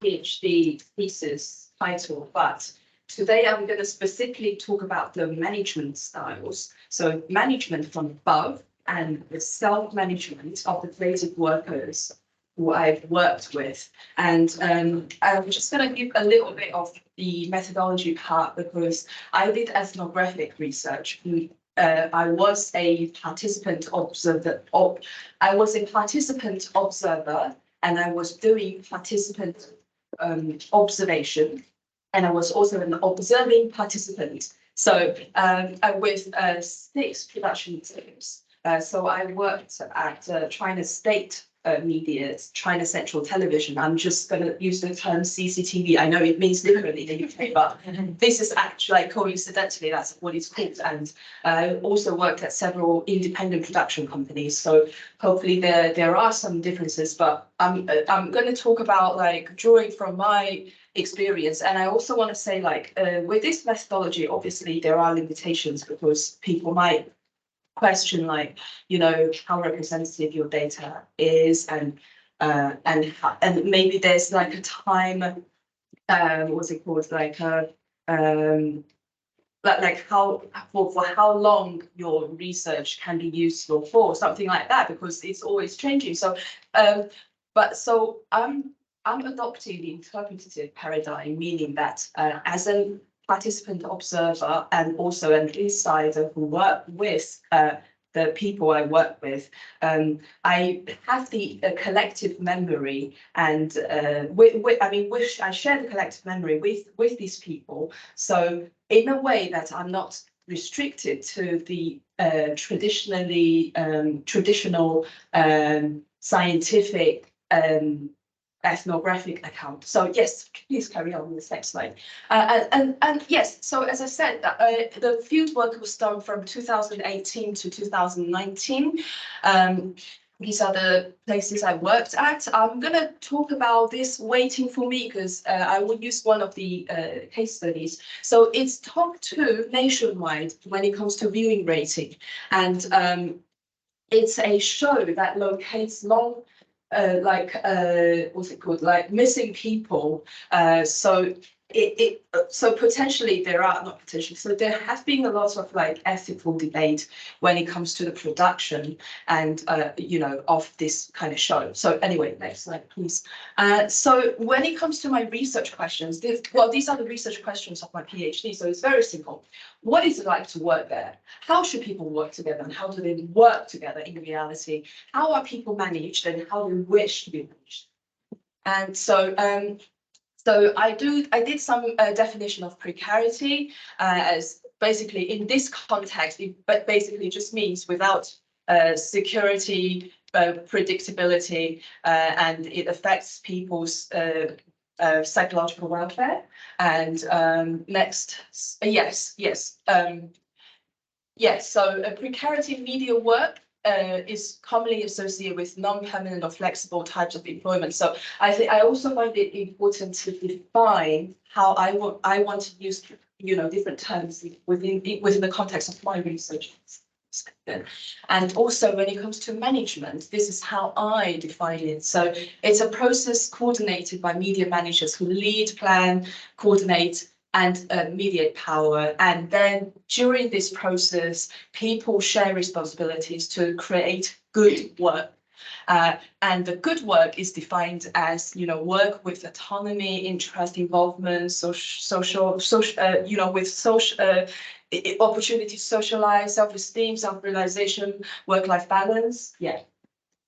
PhD thesis title, but today I'm going to specifically talk about the management styles. So management from above and the self-management of the creative workers who I've worked with. And I'm just going to give a little bit of the methodology part because I did ethnographic research. I was a participant observer. I was a participant observer, and I was doing participant observation, and I was also an observing participant. So with 6 production teams. So I worked at China State Media, China Central Television. I'm just going to use the term CCTV. I know it means differently in the UK, but this is actually coincidentally that's what it's called. And I also worked at several independent production companies. So hopefully there are some differences, but I'm going to talk about like drawing from my experience. And I also want to say like with this methodology, obviously there are limitations because people might question like, you know, how representative your data is and maybe there's like a time, what's it called, like how for how long your research can be useful for, something like that, because it's always changing. So so I'm adopting the interpretative paradigm, meaning that as a participant observer and also an insider who work with the people I work with, I have the collective memory, and I share the collective memory with these people. So in a way that I'm not restricted to the traditional scientific ethnographic account. So yes, please carry on with this next slide. And yes, so as I said, the field work was done from 2018 to 2019. These are the places I worked at. I'm going to talk about this waiting for me because I will use one of the case studies. So it's top 2 nationwide when it comes to viewing rating. And it's a show that locates long what's it called, like missing people. So potentially there are not potentially. So there has been a lot of like ethical debate when it comes to the production and you know, of this kind of show. So anyway, next slide, please. So when it comes to my research questions, these are the research questions of my PhD. So it's very simple. What is it like to work there? How should people work together, and how do they work together in reality? How are people managed, and how do they wish to be managed? And so so I did some definition of precarity as basically in this context, but basically just means without security, predictability, and it affects people's psychological welfare. And next, yes. So precarity in media work is commonly associated with non-permanent or flexible types of employment. So I also find it important to define how I want to use, you know, different terms within the context of my research. And also when it comes to management, this is how I define it. So it's a process coordinated by media managers who lead, plan, coordinate, and mediate power. And then during this process, people share responsibilities to create good work. And the good work is defined as, you know, work with autonomy, interest, involvement, social, you know, with social opportunity to socialize, self-esteem, self-realization, work-life balance. Yeah.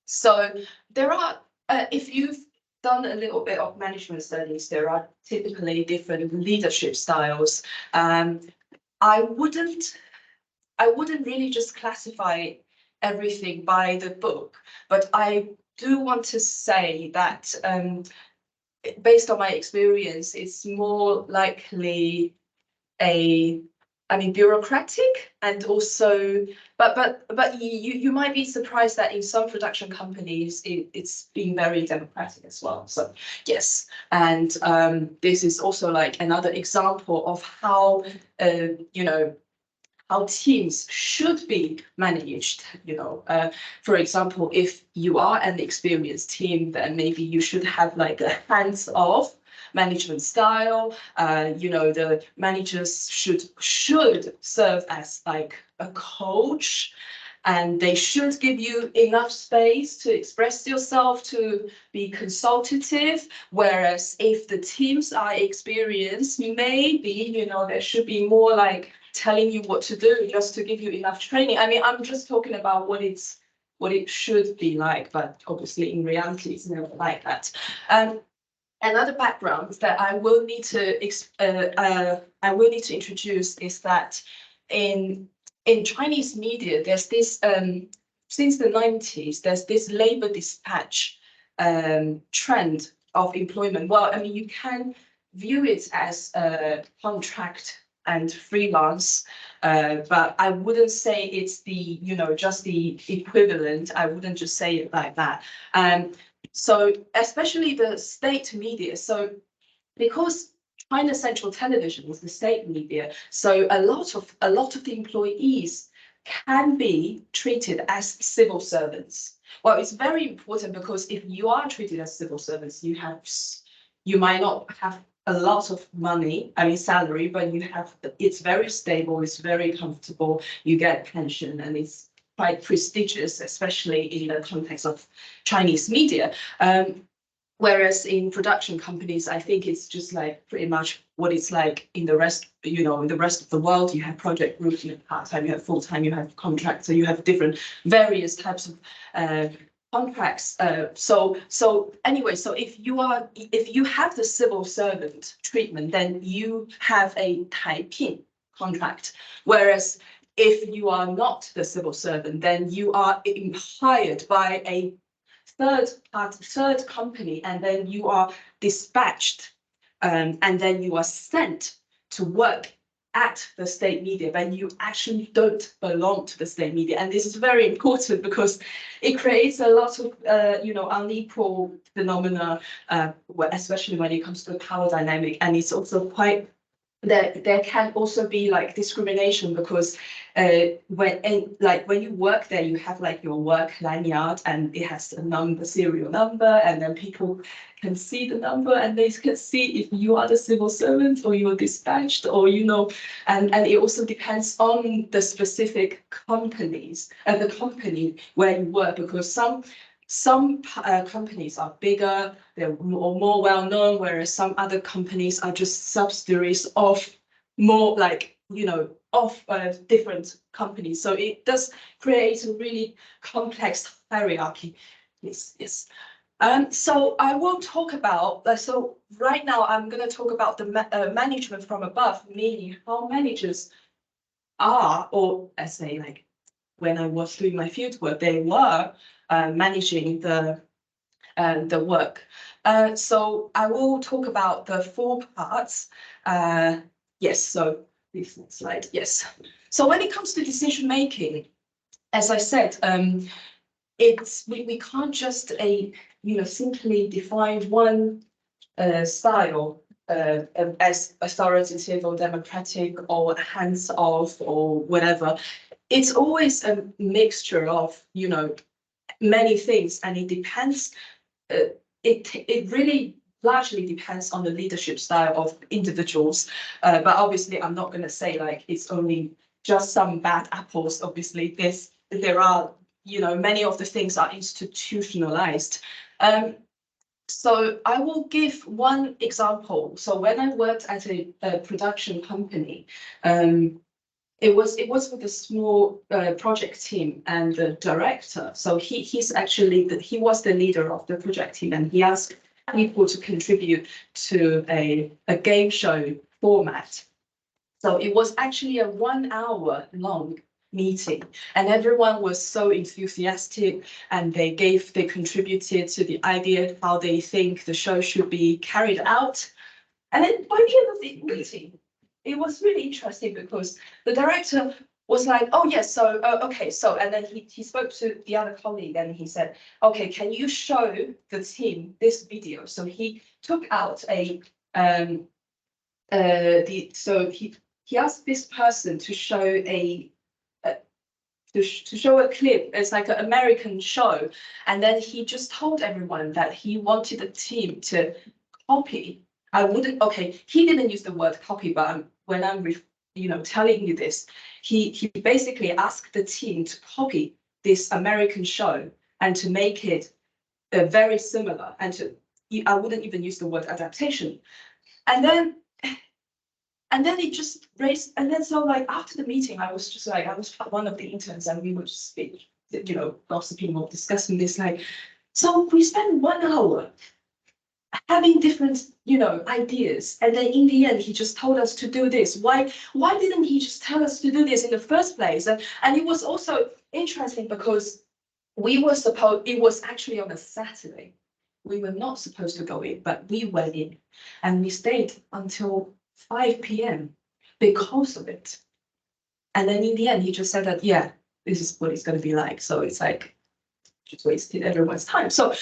So there are, if you've done a little bit of management studies, there are typically different leadership styles. I wouldn't really just classify everything by the book, but I do want to say that based on my experience, it's more likely bureaucratic, and also, but you might be surprised that in some production companies it's been very democratic as well. So yes, and this is also like another example of how you know, how teams should be managed. For example, if you are an experienced team, then maybe you should have like a hands-off management style. The managers should serve as like a coach, and they should give you enough space to express yourself, to be consultative. Whereas if the teams are experienced, maybe, there should be more like telling you what to do just to give you enough training. I mean, I'm just talking about what it should be like, but obviously in reality, it's never like that. Another background that I will need to introduce is that in Chinese media, there's this since the 90s, there's this labor dispatch trend of employment. Well, I mean, you can view it as contract and freelance, but I wouldn't say it's the, just the equivalent. I wouldn't just say it like that. So especially the state media. So because China Central Television is the state media, so a lot of the employees can be treated as civil servants. Well, it's very important because if you are treated as civil servants, you might not have a lot of money, I mean salary, but it's very stable, it's very comfortable, you get pension, and it's quite prestigious, especially in the context of Chinese media. Whereas in production companies, I think it's just like pretty much what it's like in the rest, in the rest of the world. You have project groups, you have part-time, you have full-time, you have contracts, so you have various types of contracts. So anyway, so if you have the civil servant treatment, then you have a taiping contract. Whereas if you are not the civil servant, then you are hired by a third company, and then you are dispatched, and then you are sent to work at the state media, but you actually don't belong to the state media. And this is very important because it creates a lot of unequal phenomena, especially when it comes to power dynamic. And it's also quite there can also be like discrimination because when you work there, you have like your work lanyard and it has a serial number, and then people can see the number and they can see if you are the civil servant or you're dispatched, or and it also depends on the specific companies and the company where you work, because some companies are bigger, they're more well-known, whereas some other companies are just subsidiaries of more like, of different companies. So it does create a really complex hierarchy. Yes. So I will talk about, so right now I'm going to talk about the management from above, meaning how managers are, or I say like when I was doing my field work, they were managing the work. So I will talk about the 4 parts. Yes, so this next slide, yes. So when it comes to decision making, as I said, we can't just simply define one style as authoritative or democratic or hands-off or whatever. It's always a mixture of, many things, and it depends. It really largely depends on the leadership style of individuals. But obviously, I'm not going to say like it's only just some bad apples. Obviously, there are, many of the things are institutionalized. So I will give one example. So when I worked at a production company, it was with a small project team, and the director. So he was the leader of the project team, and he asked people to contribute to a game show format. So it was actually a 1 hour long meeting, and everyone was so enthusiastic, and they contributed to the idea how they think the show should be carried out. And then by the end of the meeting, it was really interesting because the director was like, oh yes, so okay, so, and then he spoke to the other colleague and he said, okay, can you show the team this video? So he took out he asked this person to show to show a clip. It's like an American show, and then he just told everyone that he wanted the team to copy. I wouldn't. Okay, he didn't use the word copy, but when I'm telling you this, he basically asked the team to copy this American show and to make it very similar, and to I wouldn't even use the word adaptation, and then it just raised, and then so like after the meeting, I was just like, I was one of the interns, and we were just gossiping or discussing this, like, so we spent 1 hour having different ideas, and then in the end he just told us to do this. Why didn't he just tell us to do this in the first place? And it was also interesting because it was actually on a Saturday. We were not supposed to go in, but we went in, and we stayed until 5 p.m. because of it. And then in the end, he just said that, yeah, this is what it's going to be like. So it's like, just wasted everyone's time. So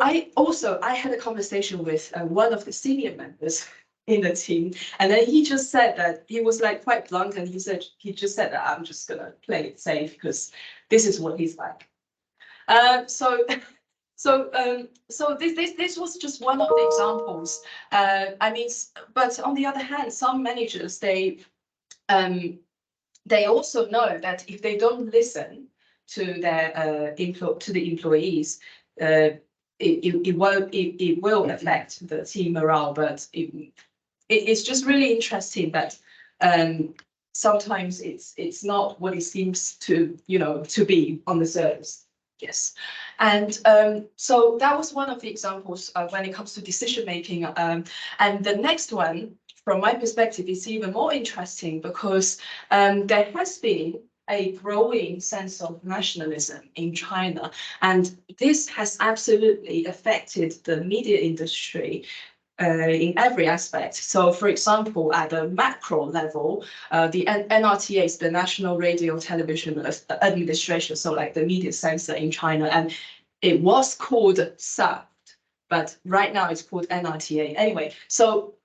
I had a conversation with one of the senior members in the team, and then he just said that he was like quite blunt, and he just said that I'm just gonna play it safe because this is what he's like. So this was just one of the examples. I mean, but on the other hand, some managers they also know that if they don't listen to their to the employees, it will affect the team morale. But it's just really interesting that sometimes it's not what it seems to be on the surface. Yes, and so that was one of the examples when it comes to decision making. And the next one, from my perspective, is even more interesting because there has been a growing sense of nationalism in China, and this has absolutely affected the media industry in every aspect. So, for example, at the macro level, the NRTA is the National Radio Television Administration, so like the media censor in China, and it was called SAFT, but right now it's called NRTA. Anyway, so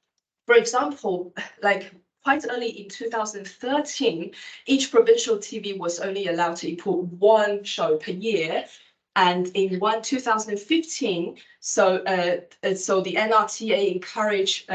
for example, like quite early in 2013, each provincial TV was only allowed to import 1 show per year. And in 2015, so the NRTA encouraged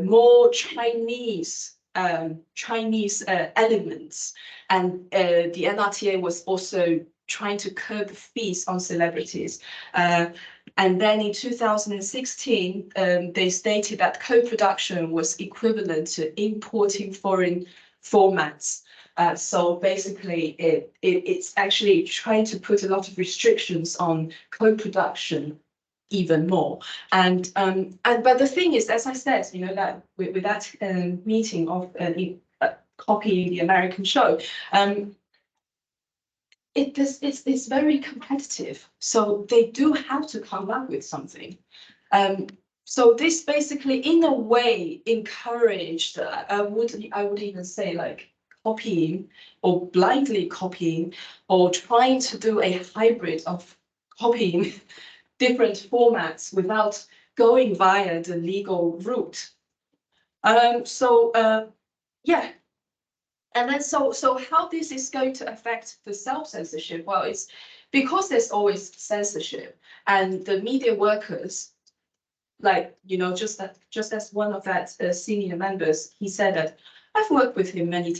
more Chinese elements, and the NRTA was also trying to curb fees on celebrities. And then in 2016, they stated that co-production was equivalent to importing foreign formats. So basically, it's actually trying to put a lot of restrictions on co-production even more. And but the thing is, as I said, that with that meeting of copying the American show, it's very competitive. So they do have to come up with something. So this basically, in a way, encouraged. I would even say like copying or blindly copying, or trying to do a hybrid of copying different formats without going via the legal route. Yeah. And then so how this is going to affect the self-censorship? Well, it's because there's always censorship, and the media workers, like, just as one of that senior members, he said that I've worked with him many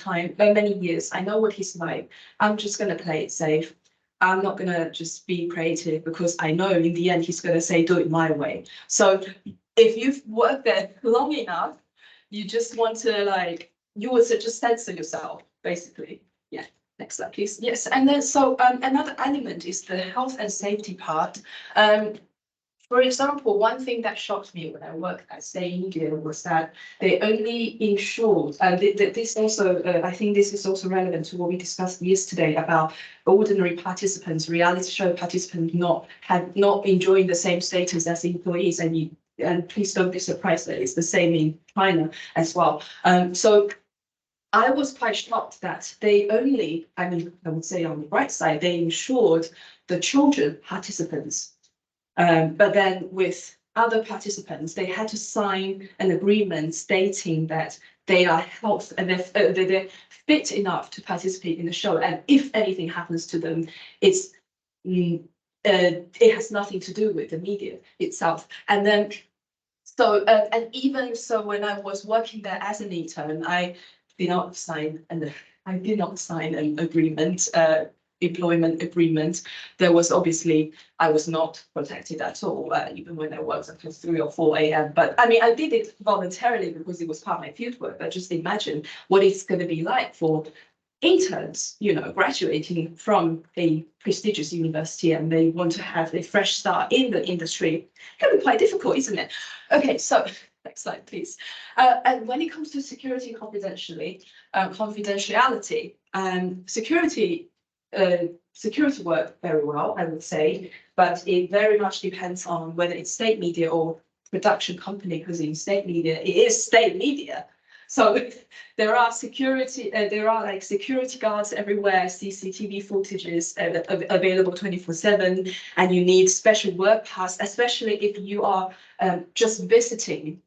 years. I know what he's like. I'm just going to play it safe. I'm not going to just be creative because I know in the end he's going to say, do it my way. So if you've worked there long enough, you just want to you would just censor yourself, basically. Yeah. Next slide, please. Yes. And then so another element is the health and safety part. For example, one thing that shocked me when I worked at Say Media was that they only insured, and this also, I think this is also relevant to what we discussed yesterday about ordinary participants, reality show participants not enjoying the same status as employees, and please don't be surprised that it's the same in China as well. So I was quite shocked that they only, I would say on the bright side, they insured the children participants. But then with other participants, they had to sign an agreement stating that they are health and they're fit enough to participate in the show. And if anything happens to them, it's it has nothing to do with the media itself. And then, so and even so, when I was working there as an intern, I did not sign an agreement. Employment agreement. There was obviously, I was not protected at all, even when I worked until 3 or 4 a.m. But I mean, I did it voluntarily because it was part of my fieldwork. But just imagine what it's going to be like for interns, you know, graduating from a prestigious university and they want to have a fresh start in the industry. It can be quite difficult, isn't it? Okay, so next slide, please. And when it comes to security confidentiality, security work very well, I would say, but it very much depends on whether it's state media or production company, because in state media, it is state media. So there are security guards everywhere, CCTV footages available 24/7, and you need special work pass, especially if you are just visiting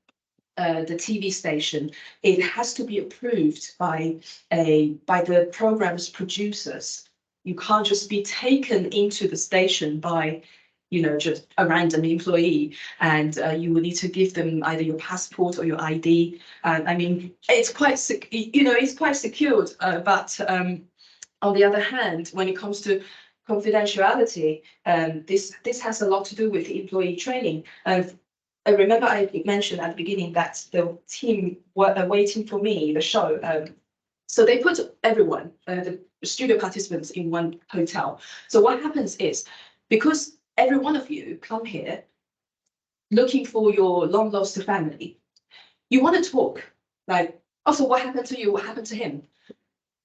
the TV station. It has to be approved by the program's producers. You can't just be taken into the station by, you know, just a random employee, and you will need to give them either your passport or your ID. I mean, it's quite, it's quite secured. But on the other hand, when it comes to confidentiality, this has a lot to do with employee training. I remember I mentioned at the beginning that the team were waiting for me, the show. So they put everyone, the studio participants, in one hotel. So what happens is, because every one of you come here looking for your long lost family, you want to talk, like, oh, so what happened to you? What happened to him?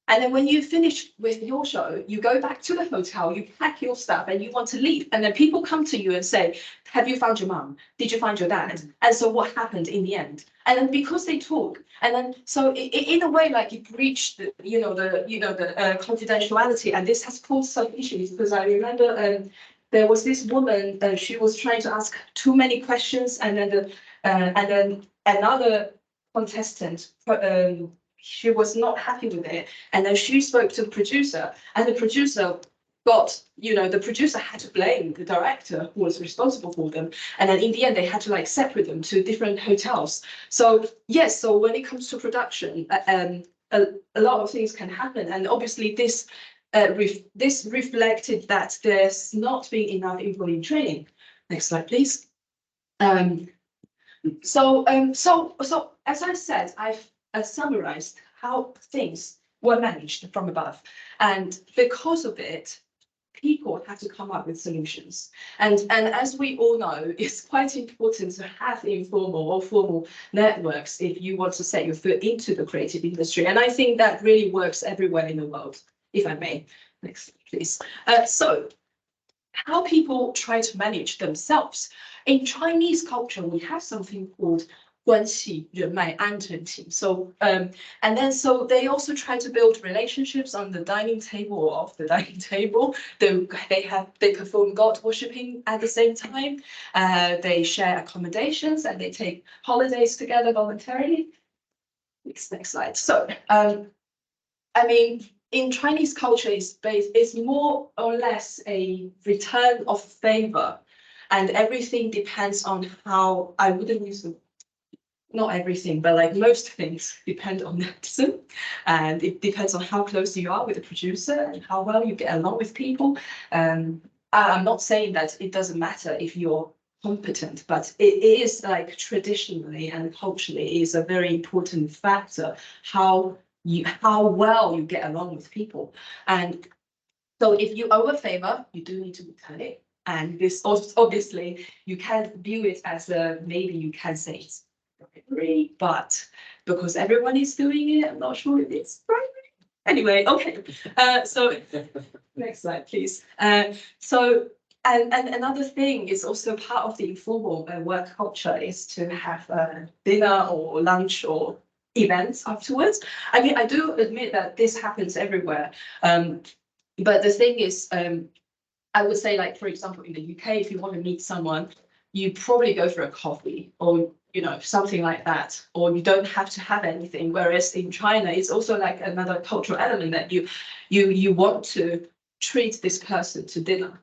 And then when you finish with your show, you go back to the hotel, you pack your stuff and you want to leave. And then people come to you and say, have you found your mum? Did you find your dad? And so what happened in the end? And then because they talk, and then so in a way, like, it breached the, the confidentiality, and this has caused some issues, because I remember there was this woman, she was trying to ask too many questions, and then another contestant, she was not happy with it, and then she spoke to the producer, and the producer the producer had to blame the director who was responsible for them, and then in the end they had to, like, separate them to different hotels. So yes, so when it comes to production, a lot of things can happen, and obviously this reflected that there's not been enough employee training. Next slide, please. So as I said, I've summarized how things were managed from above, and because of it, people have to come up with solutions. And as we all know, it's quite important to have informal or formal networks if you want to set your foot into the creative industry. And I think that really works everywhere in the world, if I may. Next, please. So how people try to manage themselves. In Chinese culture, we have something called 关系人脉安全性. So and then so they also try to build relationships on the dining table or off the dining table. They perform God worshipping at the same time. They share accommodations and they take holidays together voluntarily. Next slide. So I mean, in Chinese culture, it's more or less a return of favor, and everything depends on how, I wouldn't use the, not everything, but like most things depend on nepotism, and it depends on how close you are with the producer and how well you get along with people. I'm not saying that it doesn't matter if you're competent, but it is, like, traditionally and culturally is a very important factor how well you get along with people. And so if you owe a favor, you do need to return it. And this obviously you can view it as maybe you can say it's bribery, but because everyone is doing it, I'm not sure if it's bribery. Anyway, okay. So next slide, please. So and another thing is also part of the informal work culture is to have dinner or lunch or events afterwards. I mean, I do admit that this happens everywhere. But the thing is, I would say, like, for example, in the UK, if you want to meet someone, you probably go for a coffee or something like that, or you don't have to have anything. Whereas in China, it's also like another cultural element that you want to treat this person to dinner.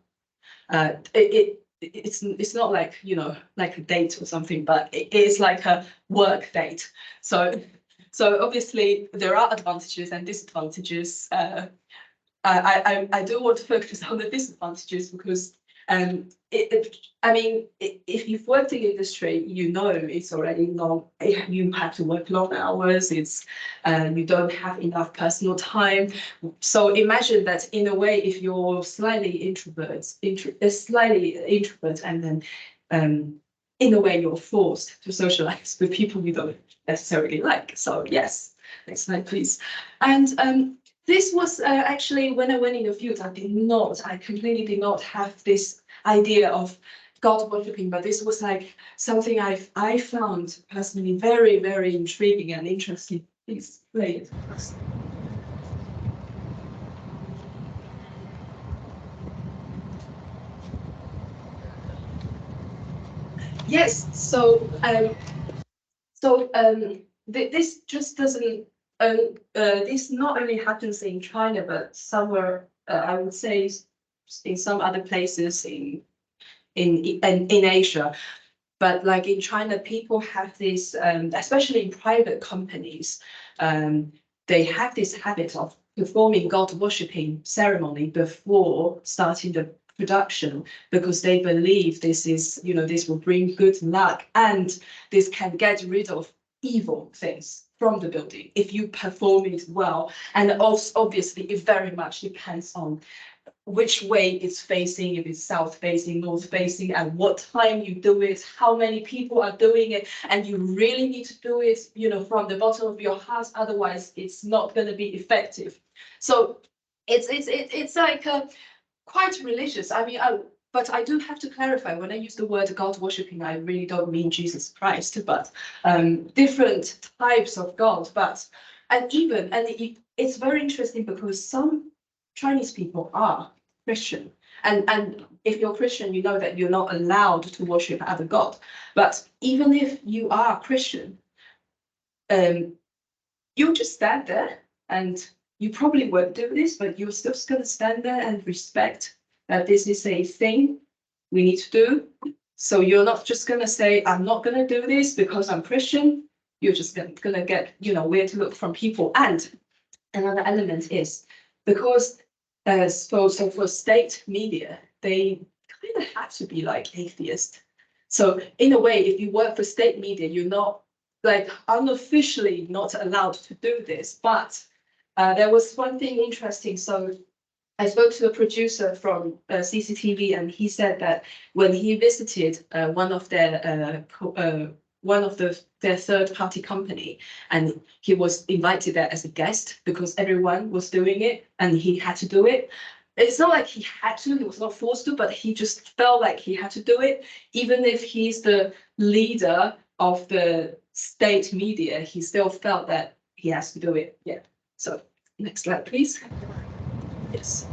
It's not like like a date or something, but it is like a work date. So obviously there are advantages and disadvantages. I do want to focus on the disadvantages because I mean, if you've worked in the industry, it's already long. You have to work long hours. You don't have enough personal time. So imagine that in a way, if you're slightly introvert, and then in a way you're forced to socialize with people you don't necessarily like. So yes, next slide, please. And this was actually when I went in the field, I completely did not have this idea of God worshipping, but this was like something I found personally very, very intriguing and interesting. Please play it. Yes, this just doesn't. This not only happens in China, but somewhere I would say in some other places in Asia. But like in China, people have this, especially in private companies, they have this habit of performing God worshipping ceremony before starting the production because they believe this will bring good luck and this can get rid of evil things from the building if you perform it well. And also, obviously, it very much depends on which way it's facing, if it's south facing, north facing, at what time you do it, how many people are doing it, and you really need to do it, from the bottom of your heart. Otherwise, it's not going to be effective. So it's like quite religious. I mean, but I do have to clarify when I use the word God worshipping, I really don't mean Jesus Christ, but different types of God. It's very interesting because some Chinese people are Christian. And if you're Christian, you know that you're not allowed to worship other God. But even if you are Christian, you'll just stand there and you probably won't do this, but you're still going to stand there and respect that this is a thing we need to do. So you're not just going to say, I'm not going to do this because I'm Christian. You're just going to get, weird look from people. And another element is because so for state media, they kind of have to be like atheist. So in a way, if you work for state media, you're not like unofficially not allowed to do this. But there was one thing interesting. So I spoke to a producer from CCTV, and he said that when he visited one of their third-party company, and he was invited there as a guest because everyone was doing it, and he had to do it. It's not like he had to; he was not forced to, but he just felt like he had to do it, even if he's the leader of the state media. He still felt that he has to do it. Yeah. So next slide, please. Yes.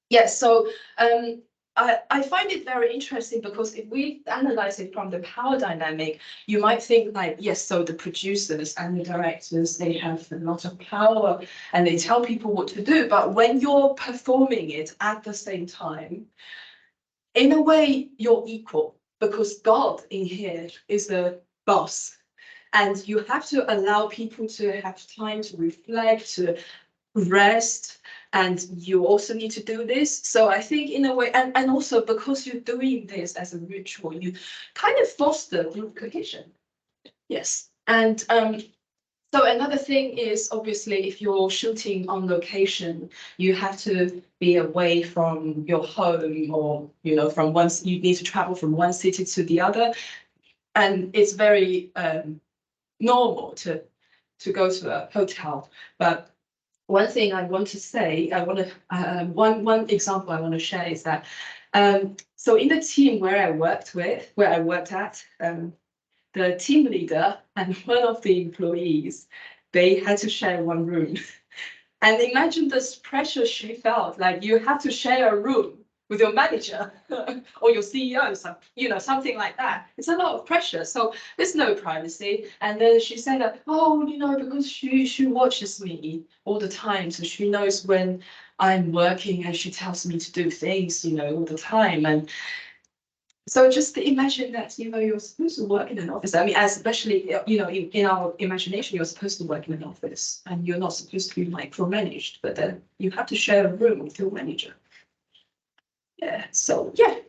Yes, so I find it very interesting because if we analyze it from the power dynamic, you might think like, yes, so the producers and the directors, they have a lot of power and they tell people what to do. But when you're performing it at the same time, in a way, you're equal because God in here is the boss. And you have to allow people to have time to reflect, to rest, and you also need to do this. So I think in a way, and also because you're doing this as a ritual, you kind of foster group cohesion. Yes. And so another thing is obviously if you're shooting on location, you have to be away from your home or, from you need to travel from one city to the other. And it's very normal to go to a hotel. But one thing I want to say, one example I want to share is that, so in the team where I worked at, the team leader and one of the employees, they had to share one room. And imagine this pressure she felt, like you have to share a room with your manager or your CEO, something like that. It's a lot of pressure. So there's no privacy. And then she said, oh, because she watches me all the time. So she knows when I'm working and she tells me to do things, all the time. And so just imagine that, you're supposed to work in an office. I mean, especially, in our imagination, you're supposed to work in an office and you're not supposed to be micromanaged, but then you have to share a room with your manager. Yeah, so yeah.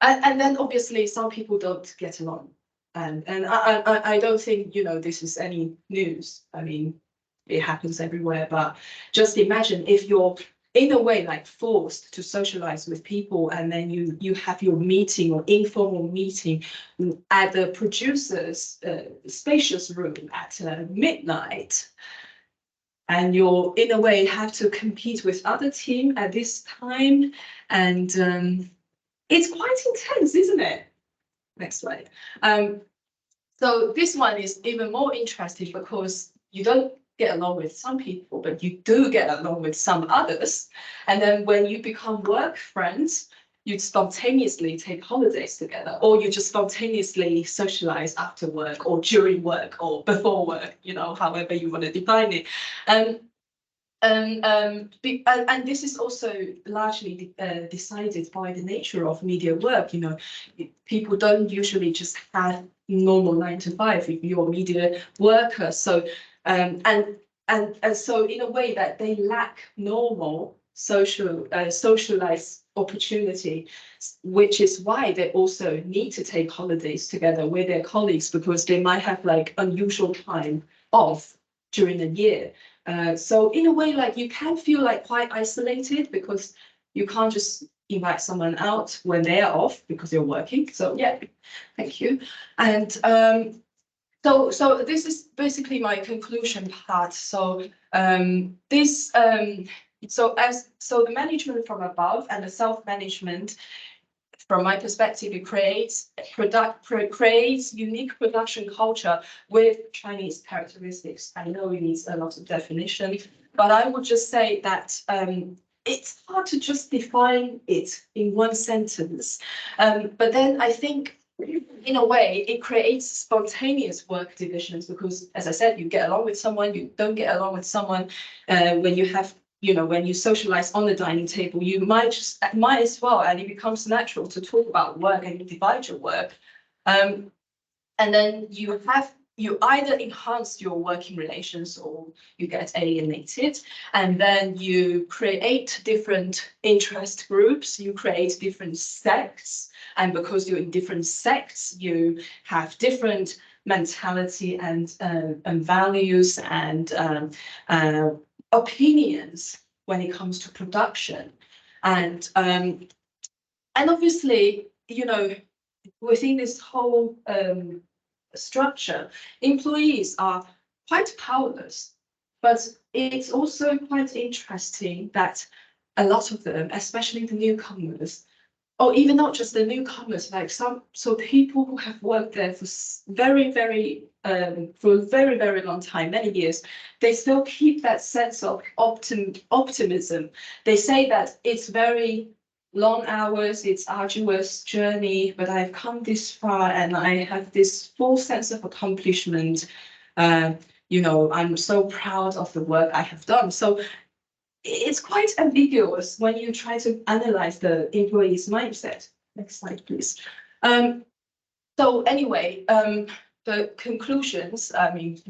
And then obviously some people don't get along. And I don't think, this is any news. I mean, it happens everywhere, but just imagine if you're in a way like forced to socialize with people, and then you have your meeting or informal meeting at the producer's spacious room at midnight, and you're in a way have to compete with other team at this time, and it's quite intense, isn't it? Next slide. So this one is even more interesting because you don't get along with some people, but you do get along with some others. And then when you become work friends, you spontaneously take holidays together, or you just spontaneously socialize after work or during work or before work, however you want to define it. And this is also largely decided by the nature of media work. People don't usually just have normal 9 to 5 if you're a media worker. So and so in a way that they lack normal socialized opportunity, which is why they also need to take holidays together with their colleagues, because they might have like unusual time off during the year. So in a way, like you can feel like quite isolated because you can't just invite someone out when they are off because you're working. So yeah, thank you. And so this is basically my conclusion part. So so the management from above and the self-management, from my perspective, it creates unique production culture with Chinese characteristics. I know it needs a lot of definition, but I would just say that it's hard to just define it in one sentence. But then I think, in a way, it creates spontaneous work divisions because, as I said, you get along with someone, you don't get along with someone. When you have when you socialize on the dining table, you might as well, and it becomes natural to talk about work and you divide your work. And then you either enhance your working relations or you get alienated, and then you create different interest groups, you create different sects, and because you're in different sects, you have different mentality and values and opinions when it comes to production. And obviously, within this whole structure, employees are quite powerless, but it's also quite interesting that a lot of them, especially the newcomers, or even not just the newcomers, like people who have worked there for very, very long time, many years, they still keep that sense of optimism. They say that it's very long hours, it's arduous journey, but I've come this far and I have this full sense of accomplishment. I'm so proud of the work I have done. So it's quite ambiguous when you try to analyze the employee's mindset. Next slide, please. So anyway, the conclusions, I mean,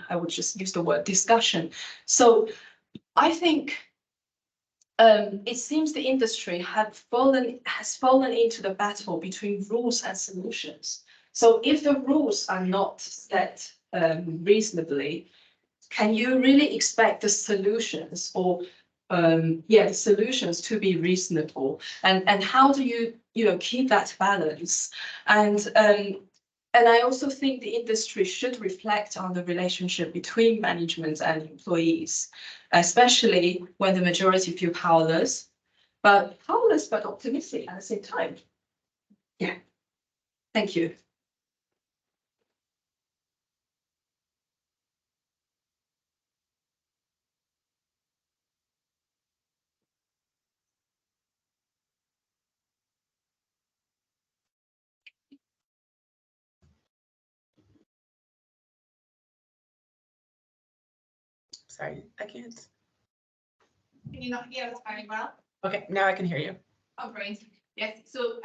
I would just use the word discussion. So I think it seems the industry has fallen into the battle between rules and solutions. So if the rules are not set reasonably, can you really expect the solutions or the solutions to be reasonable? And how do you keep that balance? And I also think the industry should reflect on the relationship between management and employees, especially when the majority feel powerless but optimistic at the same time. Yeah, thank you. sorry, I can't. Can you not hear us very well? Okay, now I can hear you. Oh, great. Yes. So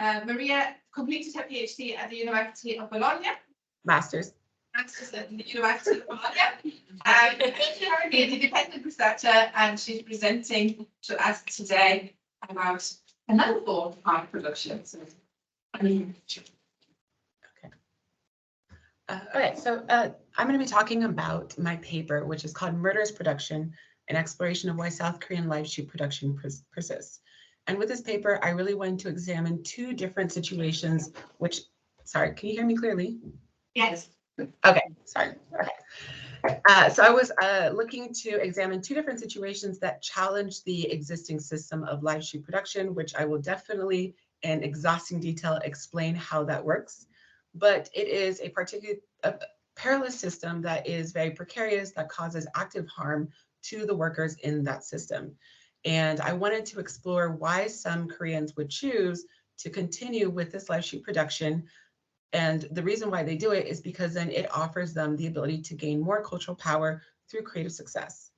Maria completed her PhD at the University of Bologna. Master's. Master's at the University of Bologna. She's currently an independent researcher, and she's presenting to us today about another form of art production. So, Okay, so I'm going to be talking about my paper, which is called Murderous Production, an exploration of why South Korean live shoot production persists. And with this paper, I really wanted to examine two different situations, which, sorry, can you hear me clearly? yes. Okay, sorry. Okay. So I was looking to examine two different situations that challenge the existing system of live shoot production, which I will definitely, in exhausting detail, explain how that works. But it is a perilous system that is very precarious, that causes active harm to the workers in that system. And I wanted to explore why some Koreans would choose to continue with this live shoot production. And the reason why they do it is because then it offers them the ability to gain more cultural power through creative success.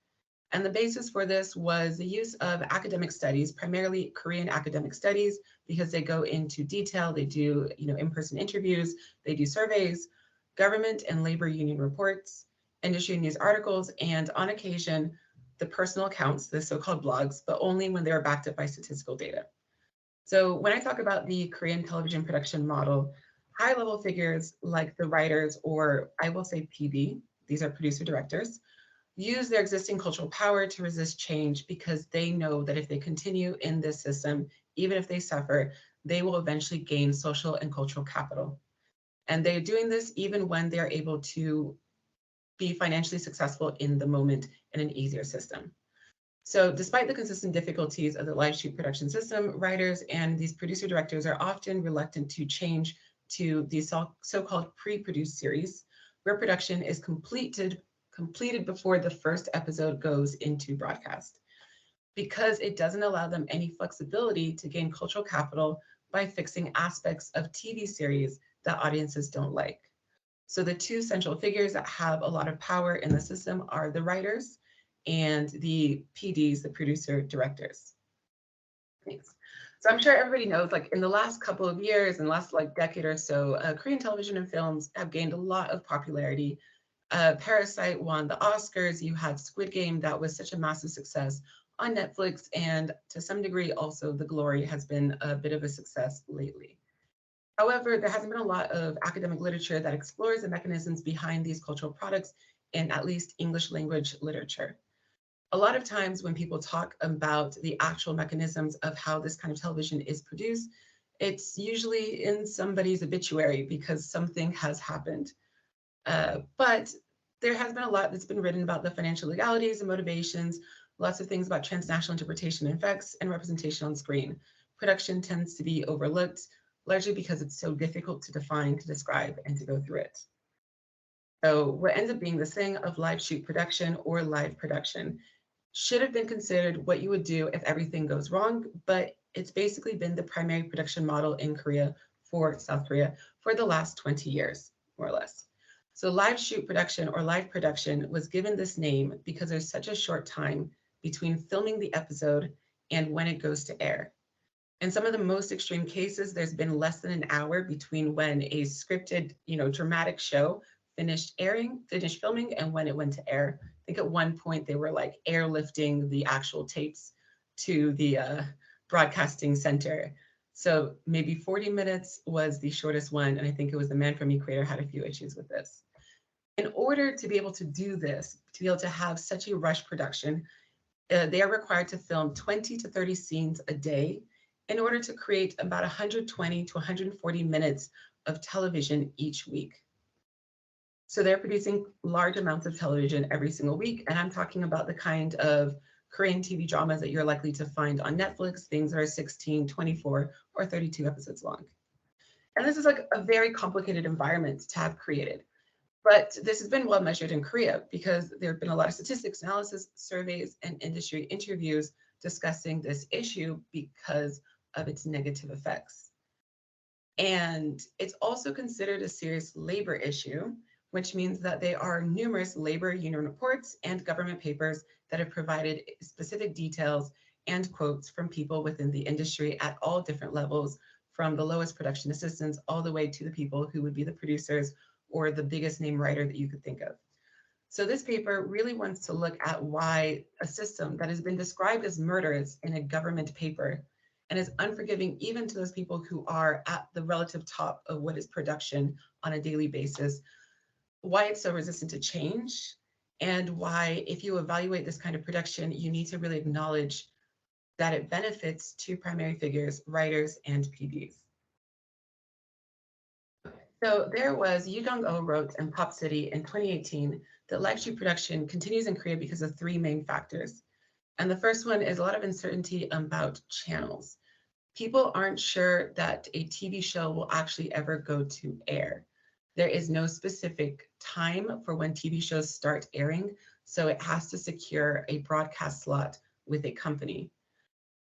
And the basis for this was the use of academic studies, primarily Korean academic studies, because they go into detail. They do, in-person interviews, they do surveys, government and labor union reports, industry news articles, and on occasion, the personal accounts, the so-called blogs, but only when they're backed up by statistical data. So when I talk about the Korean television production model, high-level figures like the writers, or I will say PD, these are producer directors, use their existing cultural power to resist change because they know that if they continue in this system, even if they suffer, they will eventually gain social and cultural capital. And they're doing this even when they're able to be financially successful in the moment in an easier system. So despite the consistent difficulties of the live shoot production system, writers and these producer directors are often reluctant to change to these so-called pre-produced series, where production is completed before the first episode goes into broadcast, because it doesn't allow them any flexibility to gain cultural capital by fixing aspects of TV series that audiences don't like. So the two central figures that have a lot of power in the system are the writers and the PDs, the producer directors. Thanks. So I'm sure everybody knows, like in the last couple of years, in the last decade or so, Korean television and films have gained a lot of popularity. Parasite won the Oscars. You had Squid Game, that was such a massive success on Netflix, and to some degree also The Glory has been a bit of a success lately. However, there hasn't been a lot of academic literature that explores the mechanisms behind these cultural products in at least English language literature. A lot of times when people talk about the actual mechanisms of how this kind of television is produced, it's usually in somebody's obituary because something has happened. But there has been a lot that's been written about the financial legalities and motivations, lots of things about transnational interpretation and effects and representation on screen. Production tends to be overlooked, largely because it's so difficult to define, to describe, and to go through it. So what ends up being this thing of live shoot production or live production should have been considered what you would do if everything goes wrong, but it's basically been the primary production model in Korea for South Korea for the last 20 years, more or less. So live shoot production or live production was given this name because there's such a short time between filming the episode and when it goes to air. In some of the most extreme cases, there's been less than an hour between when a scripted, dramatic show finished filming and when it went to air. I think at one point they were like airlifting the actual tapes to the broadcasting center. So maybe 40 minutes was the shortest one. And I think it was the Man from Me creator had a few issues with this. In order to be able to do this, to be able to have such a rush production, they are required to film 20 to 30 scenes a day in order to create about 120 to 140 minutes of television each week. So they're producing large amounts of television every single week. And I'm talking about the kind of Korean TV dramas that you're likely to find on Netflix, things that are 16, 24, or 32 episodes long. And this is like a very complicated environment to have created. But this has been well measured in Korea because there have been a lot of statistics, analysis, surveys, and industry interviews discussing this issue because of its negative effects. And it's also considered a serious labor issue, which means that they are numerous labor union reports and government papers that have provided specific details and quotes from people within the industry at all different levels, from the lowest production assistants all the way to the people who would be the producers or the biggest name writer that you could think of. So this paper really wants to look at why a system that has been described as murderous in a government paper and is unforgiving even to those people who are at the relative top of what is production on a daily basis, why it's so resistant to change, and why, if you evaluate this kind of production, you need to really acknowledge that it benefits two primary figures, writers and PDs. So there was Yu Dong-oh wrote in Pop City in 2018 that live stream production continues in Korea because of three main factors. And the first one is a lot of uncertainty about channels. People aren't sure that a TV show will actually ever go to air. There is no specific time for when TV shows start airing, so it has to secure a broadcast slot with a company.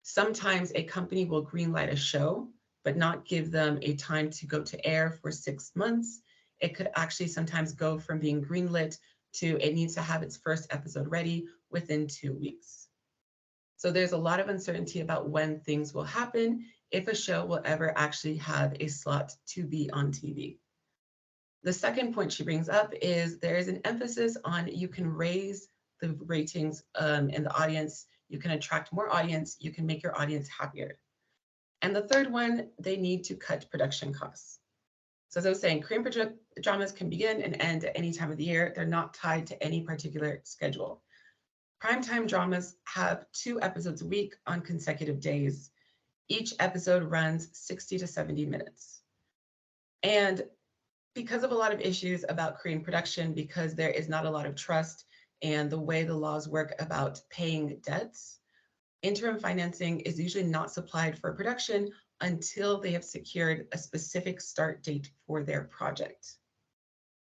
Sometimes a company will greenlight a show, but not give them a time to go to air for 6 months. It could actually sometimes go from being greenlit to it needs to have its first episode ready within 2 weeks. So there's a lot of uncertainty about when things will happen, if a show will ever actually have a slot to be on TV. The second point she brings up is there is an emphasis on you can raise the ratings in the audience, you can attract more audience, you can make your audience happier. And the third one, they need to cut production costs. So as I was saying, Korean dramas can begin and end at any time of the year. They're not tied to any particular schedule. Primetime dramas have 2 episodes a week on consecutive days. Each episode runs 60 to 70 minutes. And because of a lot of issues about Korean production, because there is not a lot of trust and the way the laws work about paying debts, interim financing is usually not supplied for production until they have secured a specific start date for their project.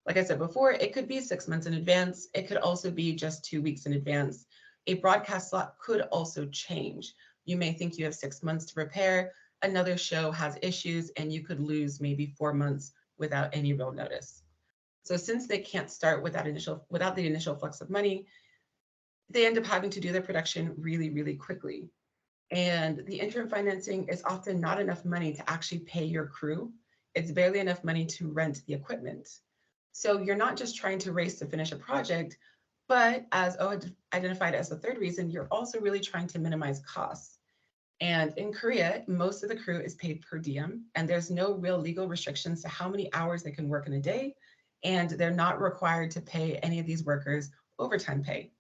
Like I said before, it could be 6 months in advance. It could also be just 2 weeks in advance. A broadcast slot could also change. You may think you have 6 months to prepare. Another show has issues and you could lose maybe 4 months without any real notice. So since they can't start without the initial flux of money, they end up having to do their production really, really quickly. And the interim financing is often not enough money to actually pay your crew. It's barely enough money to rent the equipment. So you're not just trying to race to finish a project, but as O had identified as the third reason, you're also really trying to minimize costs. And in Korea, most of the crew is paid per diem, and there's no real legal restrictions to how many hours they can work in a day, and they're not required to pay any of these workers overtime pay.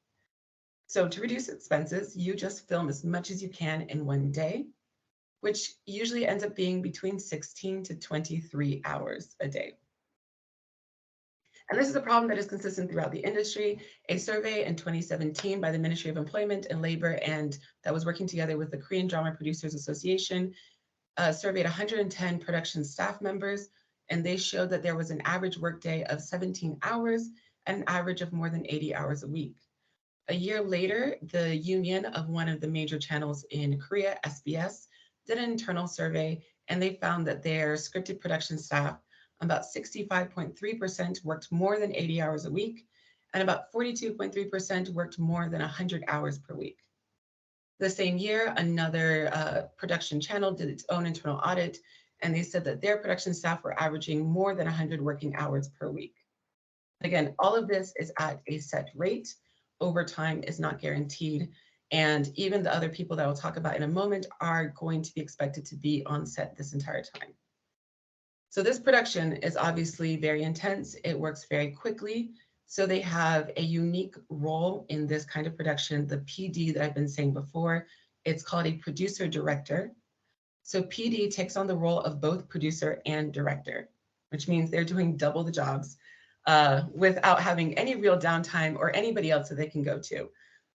So to reduce expenses, you just film as much as you can in one day, which usually ends up being between 16 to 23 hours a day. And this is a problem that is consistent throughout the industry. A survey in 2017 by the Ministry of Employment and Labor, and that was working together with the Korean Drama Producers Association, surveyed 110 production staff members, and they showed that there was an average workday of 17 hours and an average of more than 80 hours a week. A year later, the union of one of the major channels in Korea, SBS, did an internal survey, and they found that their scripted production staff, about 65.3% worked more than 80 hours a week, and about 42.3% worked more than 100 hours per week. The same year, another production channel did its own internal audit, and they said that their production staff were averaging more than 100 working hours per week. Again, all of this is at a set rate. Overtime is not guaranteed. And even the other people that I'll talk about in a moment are going to be expected to be on set this entire time. So this production is obviously very intense. It works very quickly. So they have a unique role in this kind of production, the PD that I've been saying before. It's called a producer director. So PD takes on the role of both producer and director, which means they're doing double the jobs without having any real downtime or anybody else that they can go to.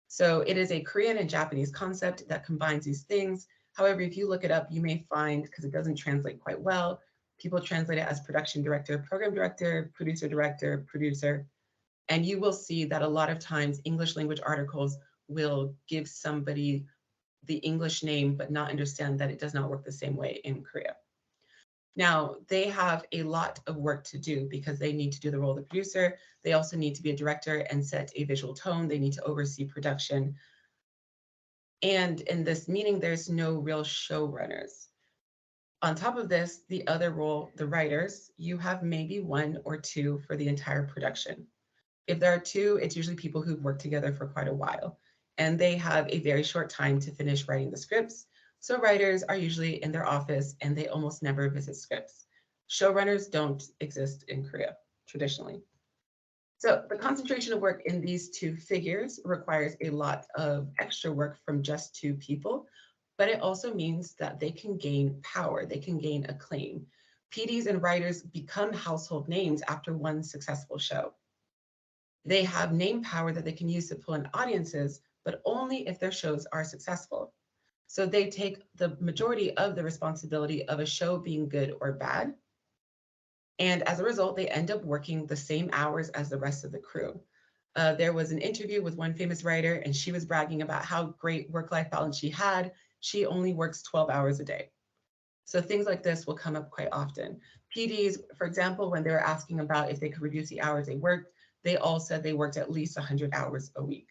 So it is a Korean and Japanese concept that combines these things. However, if you look it up, you may find, because it doesn't translate quite well, people translate it as production director, program director, producer, and you will see that a lot of times English language articles will give somebody the English name, but not understand that it does not work the same way in Korea. Now, they have a lot of work to do because they need to do the role of the producer. They also need to be a director and set a visual tone. They need to oversee production. And in this meeting, there's no real showrunners. On top of this, the other role, the writers, you have maybe one or two for the entire production. If there are two, it's usually people who've worked together for quite a while, and they have a very short time to finish writing the scripts. So writers are usually in their office and they almost never visit scripts. Showrunners don't exist in Korea traditionally. So the concentration of work in these two figures requires a lot of extra work from just two people, but it also means that they can gain power, they can gain acclaim. PDs and writers become household names after one successful show. They have name power that they can use to pull in audiences, but only if their shows are successful. So they take the majority of the responsibility of a show being good or bad. And as a result, they end up working the same hours as the rest of the crew. There was an interview with one famous writer, and she was bragging about how great work-life balance she had. She only works 12 hours a day. So things like this will come up quite often. PDs, for example, when they were asking about if they could reduce the hours they worked, they all said they worked at least 100 hours a week.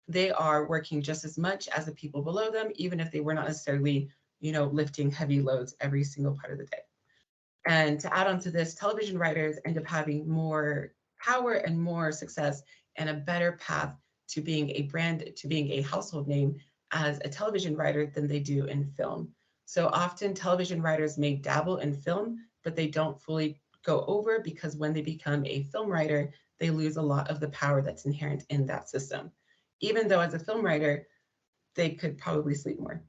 They are working just as much as the people below them, even if they were not necessarily, lifting heavy loads every single part of the day. And to add on to this, television writers end up having more power and more success and a better path to being a brand, to being a household name as a television writer than they do in film. So often television writers may dabble in film, but they don't fully go over because when they become a film writer, they lose a lot of the power that's inherent in that system. Even though as a film writer, they could probably sleep more.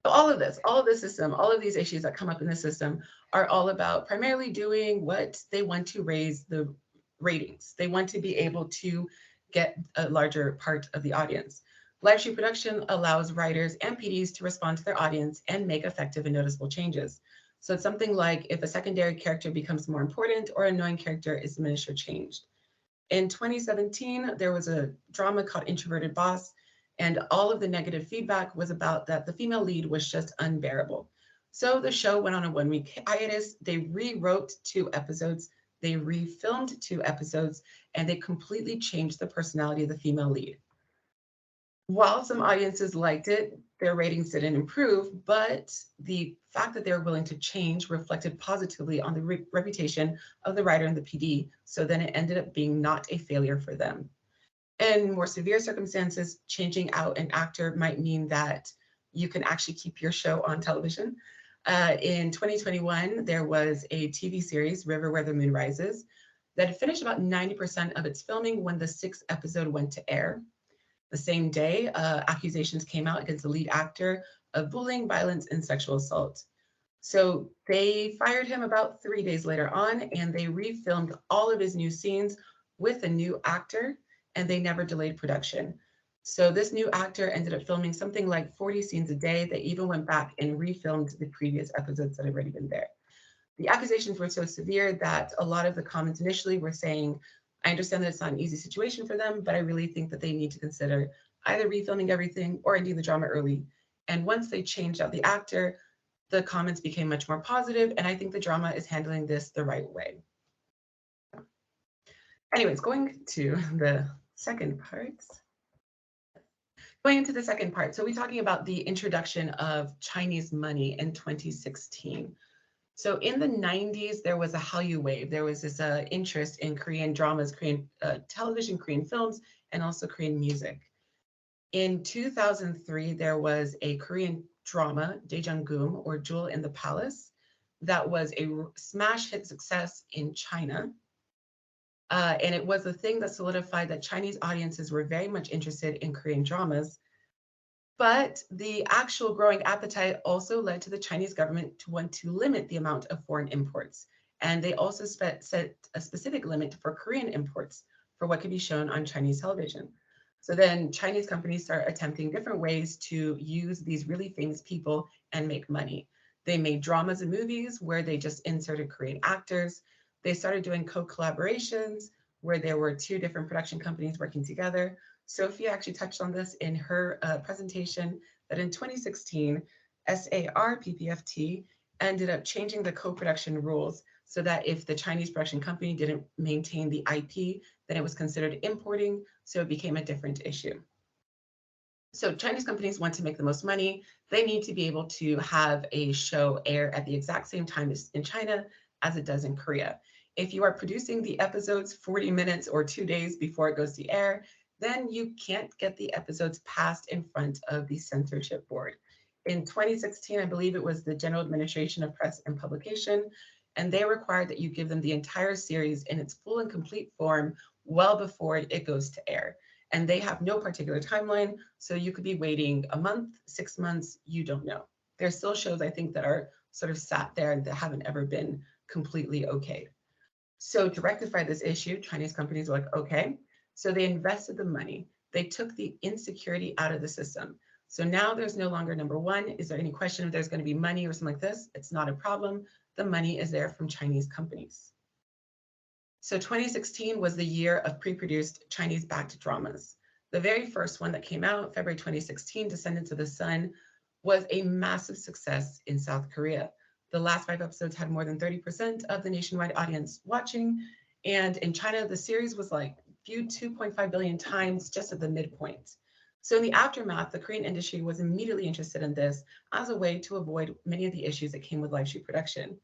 So all of this system, all of these issues that come up in the system are all about primarily doing what they want to raise the ratings. They want to be able to get a larger part of the audience. Live stream production allows writers and PDs to respond to their audience and make effective and noticeable changes. So it's something like if a secondary character becomes more important or an annoying character is diminished or changed. In 2017, there was a drama called Introverted Boss, and all of the negative feedback was about that the female lead was just unbearable. So the show went on a 1-week hiatus. They rewrote 2 episodes, they refilmed 2 episodes, and they completely changed the personality of the female lead. While some audiences liked it, their ratings didn't improve, but the fact that they were willing to change reflected positively on the reputation of the writer and the PD. So then it ended up being not a failure for them. In more severe circumstances, changing out an actor might mean that you can actually keep your show on television. In 2021, there was a TV series, River Where the Moon Rises, that had finished about 90% of its filming when the 6th episode went to air. The same day, accusations came out against the lead actor of bullying, violence, and sexual assault. So they fired him about 3 days later on, and they refilmed all of his new scenes with a new actor, and they never delayed production. So this new actor ended up filming something like 40 scenes a day. They even went back and refilmed the previous episodes that had already been there. The accusations were so severe that a lot of the comments initially were saying, I understand that it's not an easy situation for them, but I really think that they need to consider either refilming everything or ending the drama early. And once they changed out the actor, the comments became much more positive, and I think the drama is handling this the right way. Anyways, going to the second part. Going into the second part, so we're talking about the introduction of Chinese money in 2016. So in the 90s, there was a Hallyu wave. There was this interest in Korean dramas, Korean television, Korean films, and also Korean music. In 2003, there was a Korean drama, Daejangum, or Jewel in the Palace, that was a smash hit success in China. And it was a thing that solidified that Chinese audiences were very much interested in Korean dramas. But the actual growing appetite also led to the Chinese government to want to limit the amount of foreign imports. And they also set a specific limit for Korean imports for what could be shown on Chinese television. So then Chinese companies start attempting different ways to use these really famous people and make money. They made dramas and movies where they just inserted Korean actors. They started doing co-collaborations where there were 2 different production companies working together. Sophia actually touched on this in her presentation that in 2016, SAR PPFT ended up changing the co-production rules so that if the Chinese production company didn't maintain the IP, then it was considered importing, so it became a different issue. So Chinese companies want to make the most money. They need to be able to have a show air at the exact same time as in China as it does in Korea. If you are producing the episodes 40 minutes or 2 days before it goes to air, then you can't get the episodes passed in front of the censorship board. In 2016, I believe it was the General Administration of Press and Publication, and they required that you give them the entire series in its full and complete form well before it goes to air. And they have no particular timeline, so you could be waiting a month, 6 months, you don't know. There's still shows, I think, that are sort of sat there and that haven't ever been completely okayed. So to rectify this issue, Chinese companies were like, okay. So they invested the money. They took the insecurity out of the system. So now there's no longer number one, is there any question if there's going to be money or something like this? It's not a problem. The money is there from Chinese companies. So 2016 was the year of pre-produced Chinese-backed dramas. The very first one that came out, February 2016, Descendants of the Sun, was a massive success in South Korea. The last 5 episodes had more than 30% of the nationwide audience watching. And in China, the series was like viewed 2.5 billion times just at the midpoint. So in the aftermath, the Korean industry was immediately interested in this as a way to avoid many of the issues that came with live shoot production.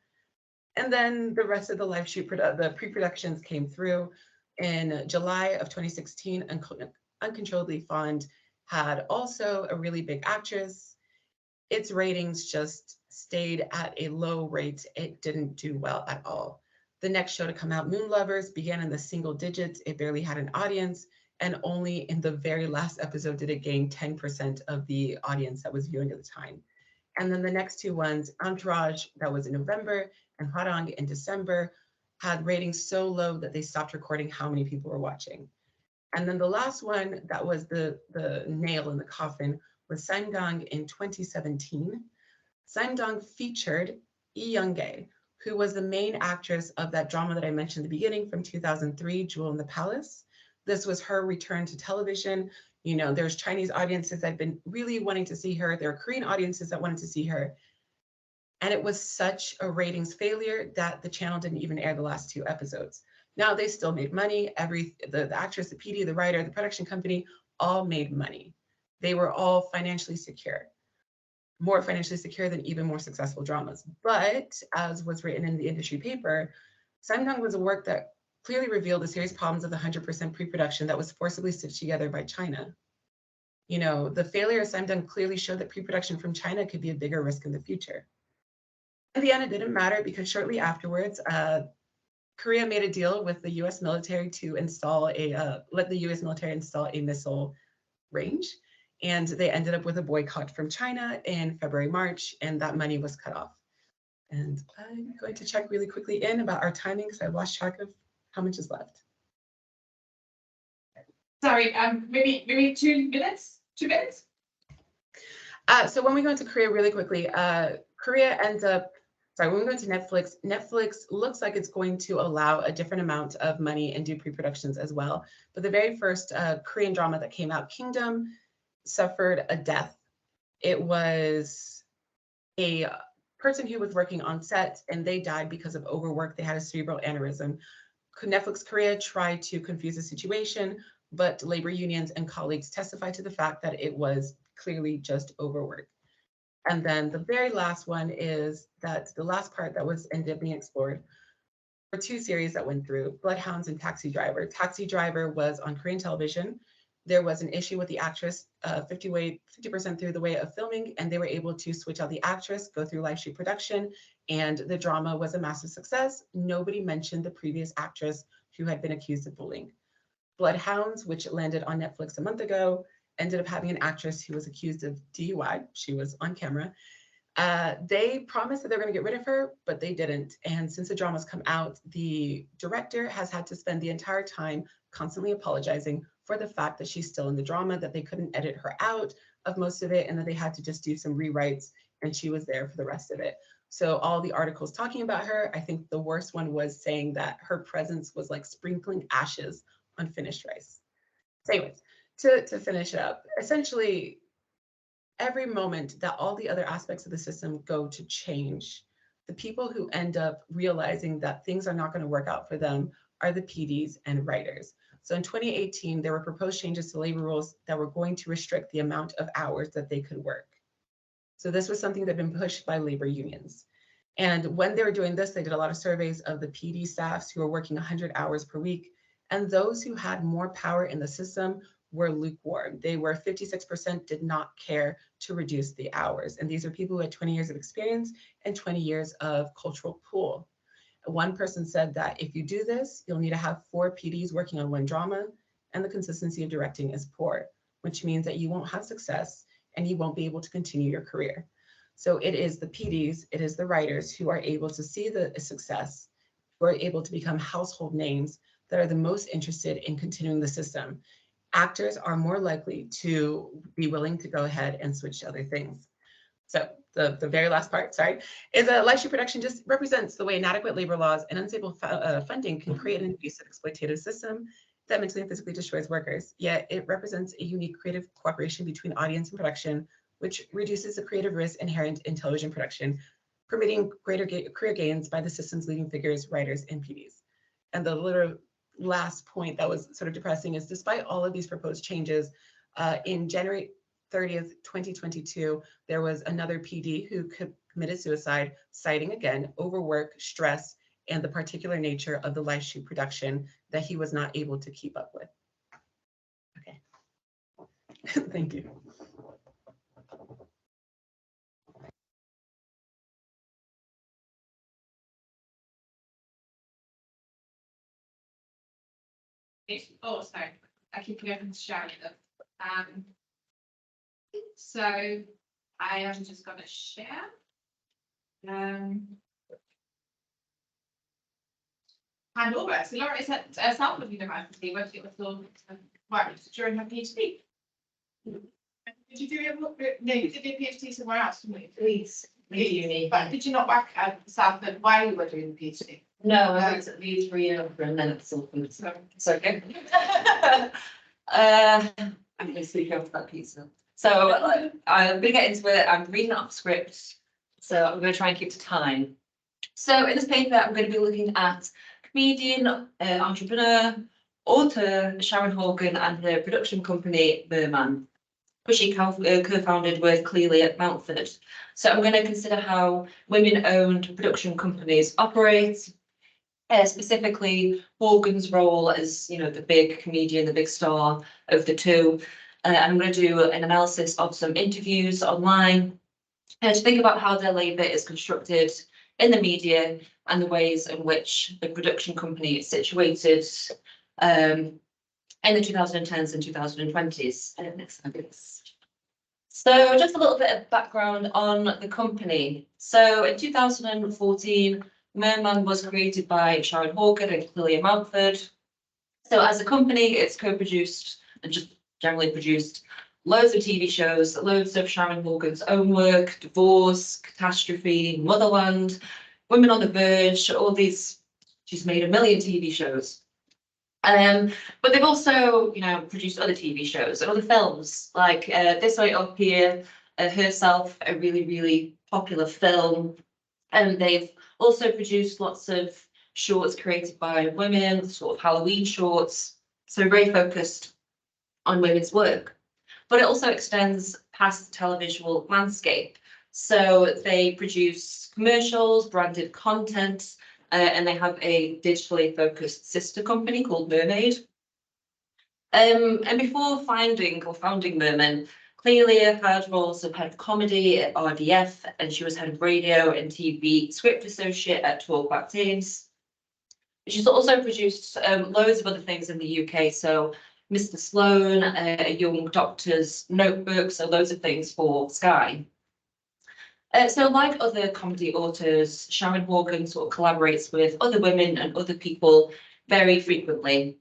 And then the rest of the live shoot, the pre-productions came through. In July of 2016, Uncontrollably Fond had also a really big actress. Its ratings just stayed at a low rate. It didn't do well at all. The next show to come out, Moon Lovers, began in the single digits. It barely had an audience. And only in the very last episode did it gain 10% of the audience that was viewing at the time. And then the next 2 ones, Entourage, that was in November, and Hwarang in December, had ratings so low that they stopped recording how many people were watching. And then the last one that was the nail in the coffin was Saimdang in 2017. Saimdang featured Lee Young-gae, who was the main actress of that drama that I mentioned at the beginning from 2003, Jewel in the Palace. This was her return to television. You know, there's Chinese audiences that had been really wanting to see her. There are Korean audiences that wanted to see her. And it was such a ratings failure that the channel didn't even air the last 2 episodes. Now they still made money. The actress, the PD, the writer, the production company, all made money. They were all financially secure, more financially secure than even more successful dramas. But as was written in the industry paper, Saimdang was a work that clearly revealed the serious problems of the 100% pre-production that was forcibly stitched together by China. You know, the failure of Saimdang clearly showed that pre-production from China could be a bigger risk in the future. In the end, it didn't matter because shortly afterwards, Korea made a deal with the U.S. military to install let the U.S. military install a missile range. And they ended up with a boycott from China in February, March, and that money was cut off. And I'm going to check really quickly in about our timing because I've lost track of how much is left. Sorry, maybe 2 minutes? 2 minutes? So when we go into Korea really quickly, Korea ends up, when we go into Netflix, Netflix looks like it's going to allow a different amount of money and do pre-productions as well. But the very first Korean drama that came out, Kingdom, suffered a death. It was a person who was working on set and they died because of overwork. They had a cerebral aneurysm. Netflix Korea tried to confuse the situation, but labor unions and colleagues testified to the fact that it was clearly just overwork. And then the very last one is that the last part that was ended up being explored were 2 series that went through, Bloodhounds and Taxi Driver. Taxi Driver was on Korean television. There was an issue with the actress 50% through the way of filming, and they were able to switch out the actress, go through live shoot production, and the drama was a massive success. Nobody mentioned the previous actress who had been accused of bullying. Bloodhounds, which landed on Netflix a month ago, ended up having an actress who was accused of DUI. She was on camera. They promised that they're going to get rid of her, but they didn't. And since the drama's come out, the director has had to spend the entire time constantly apologizing for the fact that she's still in the drama, that they couldn't edit her out of most of it, and that they had to just do some rewrites, and she was there for the rest of it. So all the articles talking about her, I think the worst one was saying that her presence was like sprinkling ashes on finished rice. So anyways, to finish up, essentially, every moment that all the other aspects of the system go to change, the people who end up realizing that things are not going to work out for them are the PDs and writers. So in 2018, there were proposed changes to labor rules that were going to restrict the amount of hours that they could work. So this was something that had been pushed by labor unions. And when they were doing this, they did a lot of surveys of the PD staffs who were working 100 hours per week. And those who had more power in the system were lukewarm. They were 56% did not care to reduce the hours. And these are people who had 20 years of experience and 20 years of cultural pool. One person said that if you do this, you'll need to have 4 PDs working on one drama, and the consistency of directing is poor, which means that you won't have success and you won't be able to continue your career. So it is the PDs, it is the writers who are able to see the success, who are able to become household names that are the most interested in continuing the system. Actors are more likely to be willing to go ahead and switch to other things. So the very last part, sorry, is that live stream production just represents the way inadequate labor laws and unstable funding can create an abusive exploitative system that mentally and physically destroys workers. Yet it represents a unique creative cooperation between audience and production, which reduces the creative risk inherent in television production, permitting greater career gains by the system's leading figures, writers, and PDs. And the literal last point that was sort of depressing is despite all of these proposed changes, in January 30th, 2022, there was another PD who committed suicide, citing again overwork, stress, and the particular nature of the live shoot production that he was not able to keep up with. Okay, thank you. Oh, sorry, I keep forgetting to share them. So I am just going to share. Hand over. So Laura is at Salford University, where she also worked during her PhD. Did you do your no? You did your PhD somewhere else, didn't you? Leeds Uni. But did you not work at Salford while you were doing the PhD? No, I worked at Leeds for a year and then at Salford. So it's okay. I'm going to speak over that piece now. So I'm going to get into it. I'm reading off script, so I'm going to try and keep to time. So in this paper, I'm going to be looking at comedian, entrepreneur, author Sharon Horgan and her production company Merman, which she co-founded with Clearly at Mountford. So I'm going to consider how women-owned production companies operate, specifically Horgan's role as, you know, the big comedian, the big star of the two. And I'm going to do an analysis of some interviews online to think about how their labour is constructed in the media and the ways in which the production company is situated in the 2010s and 2020s. Next slide, please. So just a little bit of background on the company. So in 2014, Merman was created by Sharon Horgan and Clelia Mountford. So as a company, it's co-produced and just generally produced loads of TV shows, loads of Sharon Horgan's own work, Divorce, Catastrophe, Motherland, Women on the Verge, all these. She's made a million TV shows. But they've also, you know, produced other TV shows and other films, like This Way Up Here, Herself, a really, really popular film. And they've also produced lots of shorts created by women, sort of Halloween shorts, so very focused on women's work. But it also extends past the televisual landscape. So they produce commercials, branded content, and they have a digitally focused sister company called Mermaid. And before founding Merman, Clelia had roles of head of comedy at RDF, and she was head of radio and TV script associate at Talkback Teams. She's also produced loads of other things in the UK, so Mr. Sloan, a young doctor's notebook, so loads of things for Sky. So like other comedy authors, Sharon Horgan sort of collaborates with other women and other people very frequently.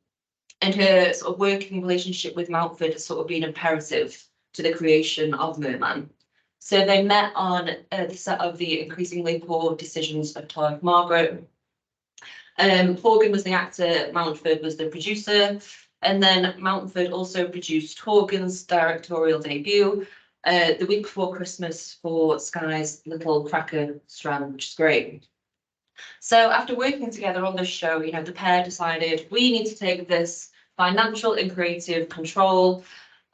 And her sort of working relationship with Mountford has sort of been imperative to the creation of Merman. So they met on the set of The Increasingly Poor Decisions of Clive Margaret. Horgan was the actor, Mountford was the producer, and then Mountford also produced Horgan's directorial debut, the week before Christmas for Sky's Little Cracker Strand, which is great. So after working together on this show, the pair decided we need to take this financial and creative control.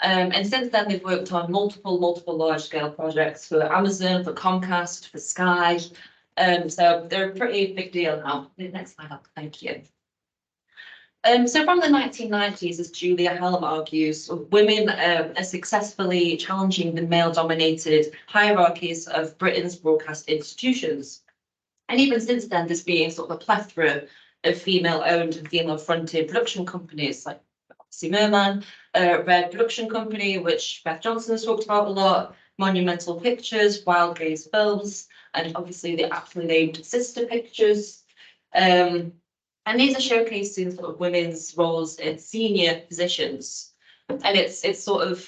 And since then, they've worked on multiple large-scale projects for Amazon, for Comcast, for Sky. So they're a pretty big deal now. Next slide up, thank you. So from the 1990s, as Julia Helm argues, women are successfully challenging the male-dominated hierarchies of Britain's broadcast institutions. And even since then, there's been sort of a plethora of female-owned and female-fronted production companies, like obviously Merman, Red Production Company, which Beth Johnson has talked about a lot, Monumental Pictures, Wild Gaze Films, and obviously the aptly named Sister Pictures. And these are showcasing sort of women's roles in senior positions. And it's sort of,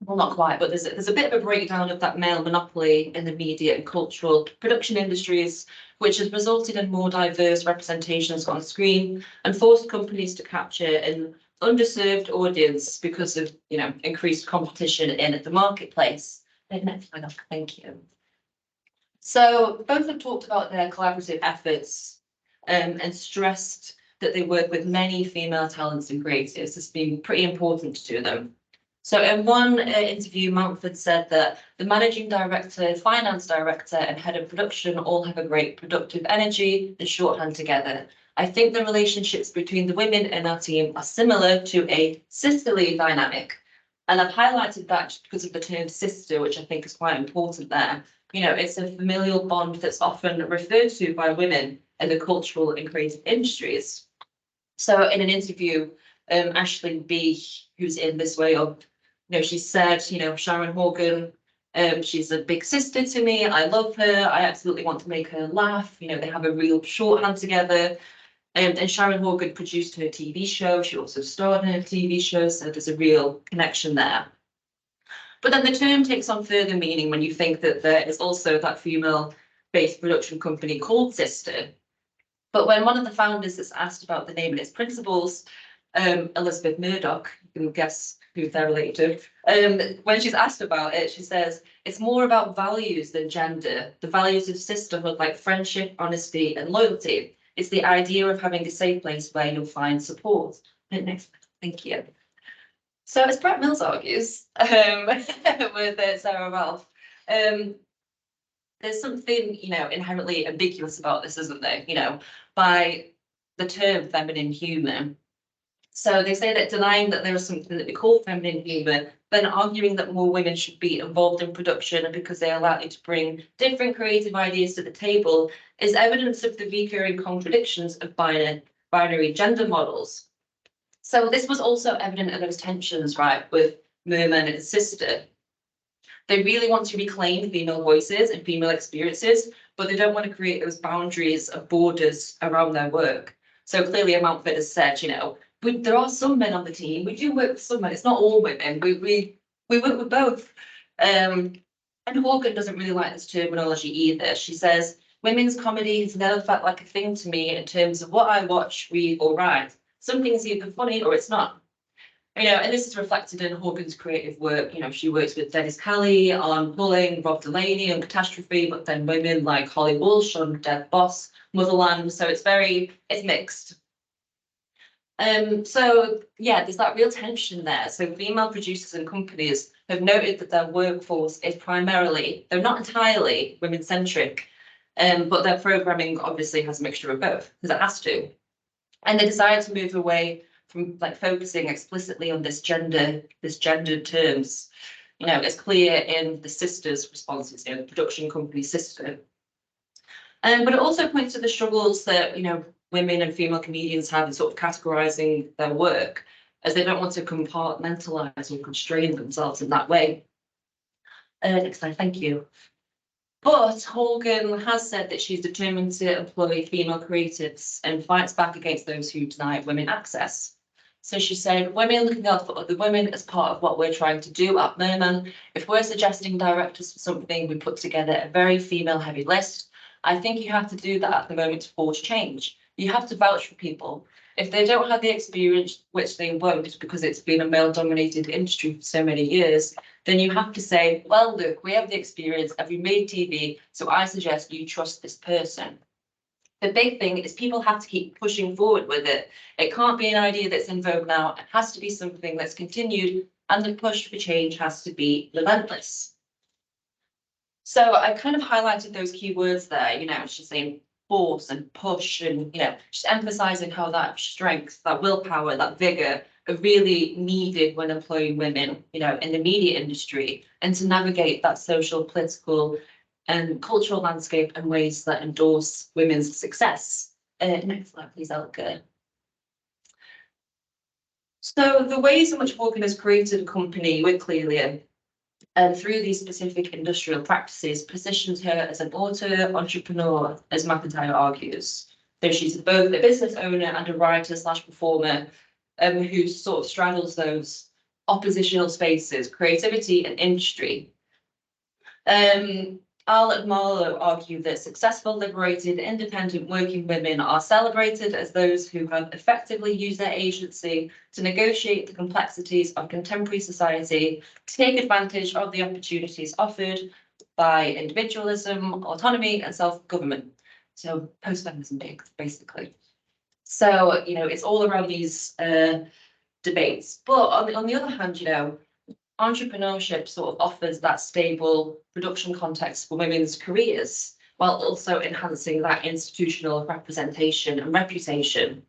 well, not quite, but there's a bit of a breakdown of that male monopoly in the media and cultural production industries, which has resulted in more diverse representations on screen and forced companies to capture an underserved audience because of, increased competition in the marketplace. Next slide, thank you. So both have talked about their collaborative efforts and stressed that they work with many female talents and creatives as being pretty important to them. So in one interview, Mountford said that the managing director, finance director, and head of production all have a great productive energy and shorthand together. I think the relationships between the women in our team are similar to a sisterly dynamic. And I've highlighted that just because of the term sister, which I think is quite important there. It's a familial bond that's often referred to by women in the cultural and creative industries. So in an interview, Ashley B, who's in This Way Up, she said, Sharon Horgan, she's a big sister to me. I love her. I absolutely want to make her laugh. They have a real shorthand together. And Sharon Horgan produced her TV show. She also starred in a TV show. So there's a real connection there. But then the term takes on further meaning when you think that there is also that female-based production company called Sister. But when one of the founders is asked about the name and its principles, Elizabeth Murdoch, you can guess who they're related to, when she's asked about it, she says, it's more about values than gender, the values of sisterhood like friendship, honesty, and loyalty. It's the idea of having a safe place where you'll find support. Next, thank you. So as Brett Mills argues with Sarah Ralph, there's something, inherently ambiguous about this, isn't there? By the term feminine humour. So they say that denying that there is something that we call feminine humour, then arguing that more women should be involved in production because they are likely to bring different creative ideas to the table is evidence of the recurring contradictions of binary gender models. So this was also evident in those tensions, right, with Merman and his sister. They really want to reclaim female voices and female experiences, but they don't want to create those boundaries of borders around their work. So clearly, Mountford has said, there are some men on the team. We do work with some men. It's not all women. We work with both. And Horgan doesn't really like this terminology either. She says, women's comedy has never felt like a thing to me in terms of what I watch, read, or write. Some things are either funny or it's not. And this is reflected in Horgan's creative work. She works with Dennis Kelly on Pulling, Rob Delaney on Catastrophe, but then women like Holly Walsh on Dead Boss, Motherland. So it's mixed. So yeah, there's that real tension there. So female producers and companies have noted that their workforce is primarily, though not entirely, women-centric, but their programming obviously has a mixture of both, because it has to. And they decided to move away from focusing explicitly on this gendered terms. It's clear in the sisters' responses, the production company Sister. But it also points to the struggles that, women and female comedians have in sort of categorizing their work, as they don't want to compartmentalize or constrain themselves in that way. Next slide, thank you. But Horgan has said that she's determined to employ female creatives and fights back against those who deny women access. So she said, women looking out for other women is part of what we're trying to do at Merman. If we're suggesting directors for something, we put together a very female-heavy list. I think you have to do that at the moment to force change. You have to vouch for people. if they don't have the experience, which they won't because it's been a male-dominated industry for so many years, then you have to say, well, look, we have the experience, have you made TV? So I suggest you trust this person. The big thing is people have to keep pushing forward with it. It can't be an idea that's in vogue now. It has to be something that's continued, and the push for change has to be relentless. So I kind of highlighted those key words there, just saying force and push and, just emphasizing how that strength, that willpower, that vigor are really needed when employing women, in the media industry, and to navigate that social, political, and cultural landscape in ways that endorse women's success. Next slide, please, Elke. So the ways in which Morgan has created a company with Clelia and through these specific industrial practices positions her as an author, entrepreneur, as McIntyre argues. So she's both a business owner and a writer/performer who sort of straddles those oppositional spaces, creativity and industry. Al and Marlowe argue that successful, liberated, independent working women are celebrated as those who have effectively used their agency to negotiate the complexities of contemporary society, to take advantage of the opportunities offered by individualism, autonomy, and self-government. So post-feminism, basically. So, it's all around these debates. But on the other hand, entrepreneurship sort of offers that stable production context for women's careers, while also enhancing that institutional representation and reputation.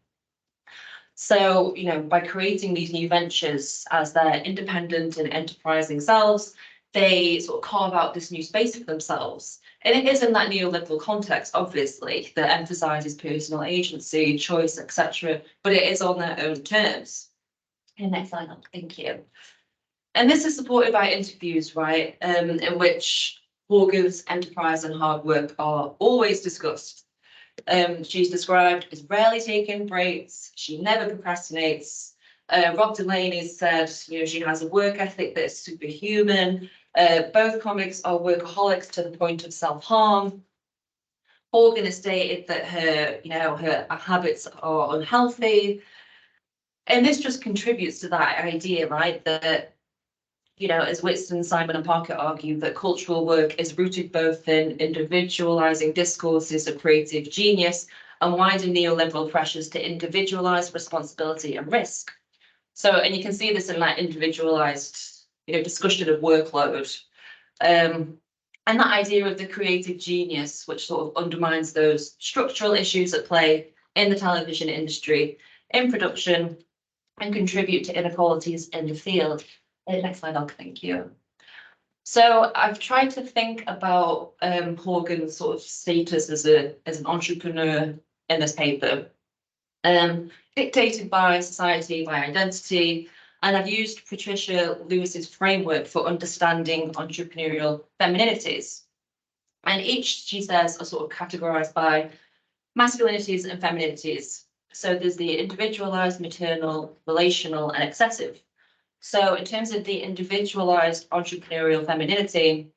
So, by creating these new ventures as their independent and enterprising selves, they sort of carve out this new space for themselves. And it is in that neoliberal context, obviously, that emphasizes personal agency, choice, etc., but it is on their own terms. And next slide, thank you. And this is supported by interviews, right, in which Morgan's enterprise and hard work are always discussed. She's described as rarely taking breaks. She never procrastinates. Rob Delaney said, she has a work ethic that's superhuman. Both comics are workaholics to the point of self-harm. Morgan has stated that her habits are unhealthy. And this just contributes to that idea, right, that as Whitson, Simon and Parker argue, that cultural work is rooted both in individualizing discourses of creative genius and wider neoliberal pressures to individualize responsibility and risk. So, and you can see this in that individualized, discussion of workload. And that idea of the creative genius, which sort of undermines those structural issues at play in the television industry, in production, and contribute to inequalities in the field. Next slide, thank you. So I've tried to think about Morgan's sort of status as an entrepreneur in this paper, dictated by society, by identity, and I've used Patricia Lewis's framework for understanding entrepreneurial femininities. And each, she says, are sort of categorized by masculinities and femininities. So there's the individualized, maternal, relational, and excessive. So in terms of the individualized entrepreneurial femininity,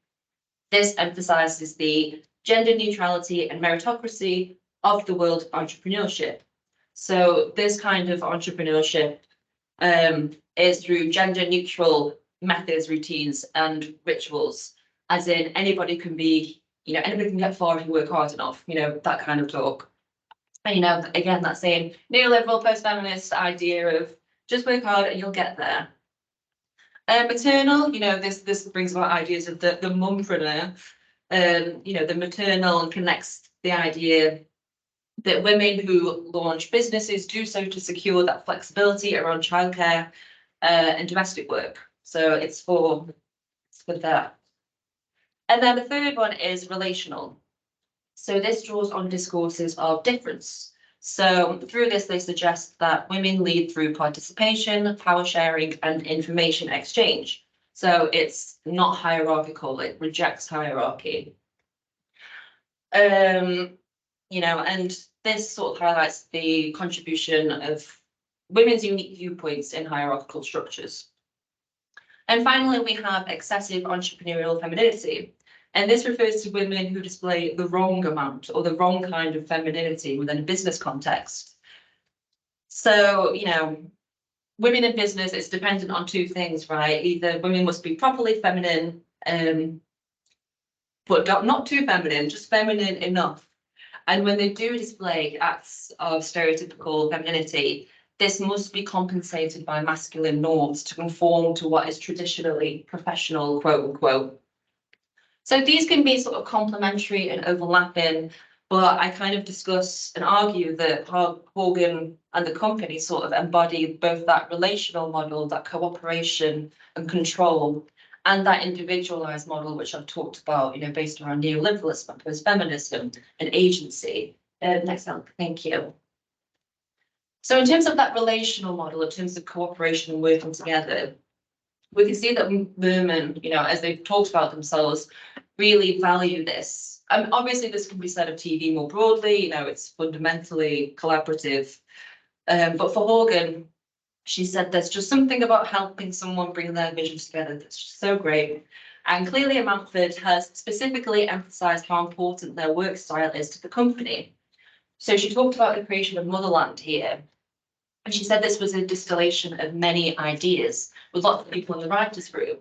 this emphasizes the gender neutrality and meritocracy of the world of entrepreneurship. So this kind of entrepreneurship is through gender neutral methods, routines, and rituals, as in anybody can be, anybody can get far if you work hard enough, that kind of talk. And, again, that same neoliberal post-feminist idea of just work hard and you'll get there. Maternal, this brings about ideas of the mumpreneur. The maternal connects the idea that women who launch businesses do so to secure that flexibility around childcare and domestic work. So it's for that. And then the third one is relational. So this draws on discourses of difference. So through this, they suggest that women lead through participation, power sharing, and information exchange. So it's not hierarchical, it rejects hierarchy. And this sort of highlights the contribution of women's unique viewpoints in hierarchical structures. And finally, we have excessive entrepreneurial femininity. And this refers to women who display the wrong amount or the wrong kind of femininity within a business context. So, you know, women in business, it's dependent on two things, right? Either women must be properly feminine, but not too feminine, just feminine enough. And when they do display acts of stereotypical femininity, this must be compensated by masculine norms to conform to what is traditionally professional, quote unquote. So these can be sort of complementary and overlapping, but I kind of discuss and argue that Hogan and the company sort of embody both that relational model, that cooperation and control, and that individualized model, which I've talked about, you know, based around neoliberalism, post-feminism and agency. Next slide, thank you. So in terms of that relational model, in terms of cooperation and working together, we can see that Merman, you know, as they've talked about themselves, really value this. Obviously, this can be said of TV more broadly, you know, it's fundamentally collaborative. But for Hogan, she said there's just something about helping someone bring their visions together that's just so great. And clearly, Mountford has specifically emphasised how important their work style is to the company. So she talked about the creation of Motherland here. And she said this was a distillation of many ideas with lots of people in the writers' room.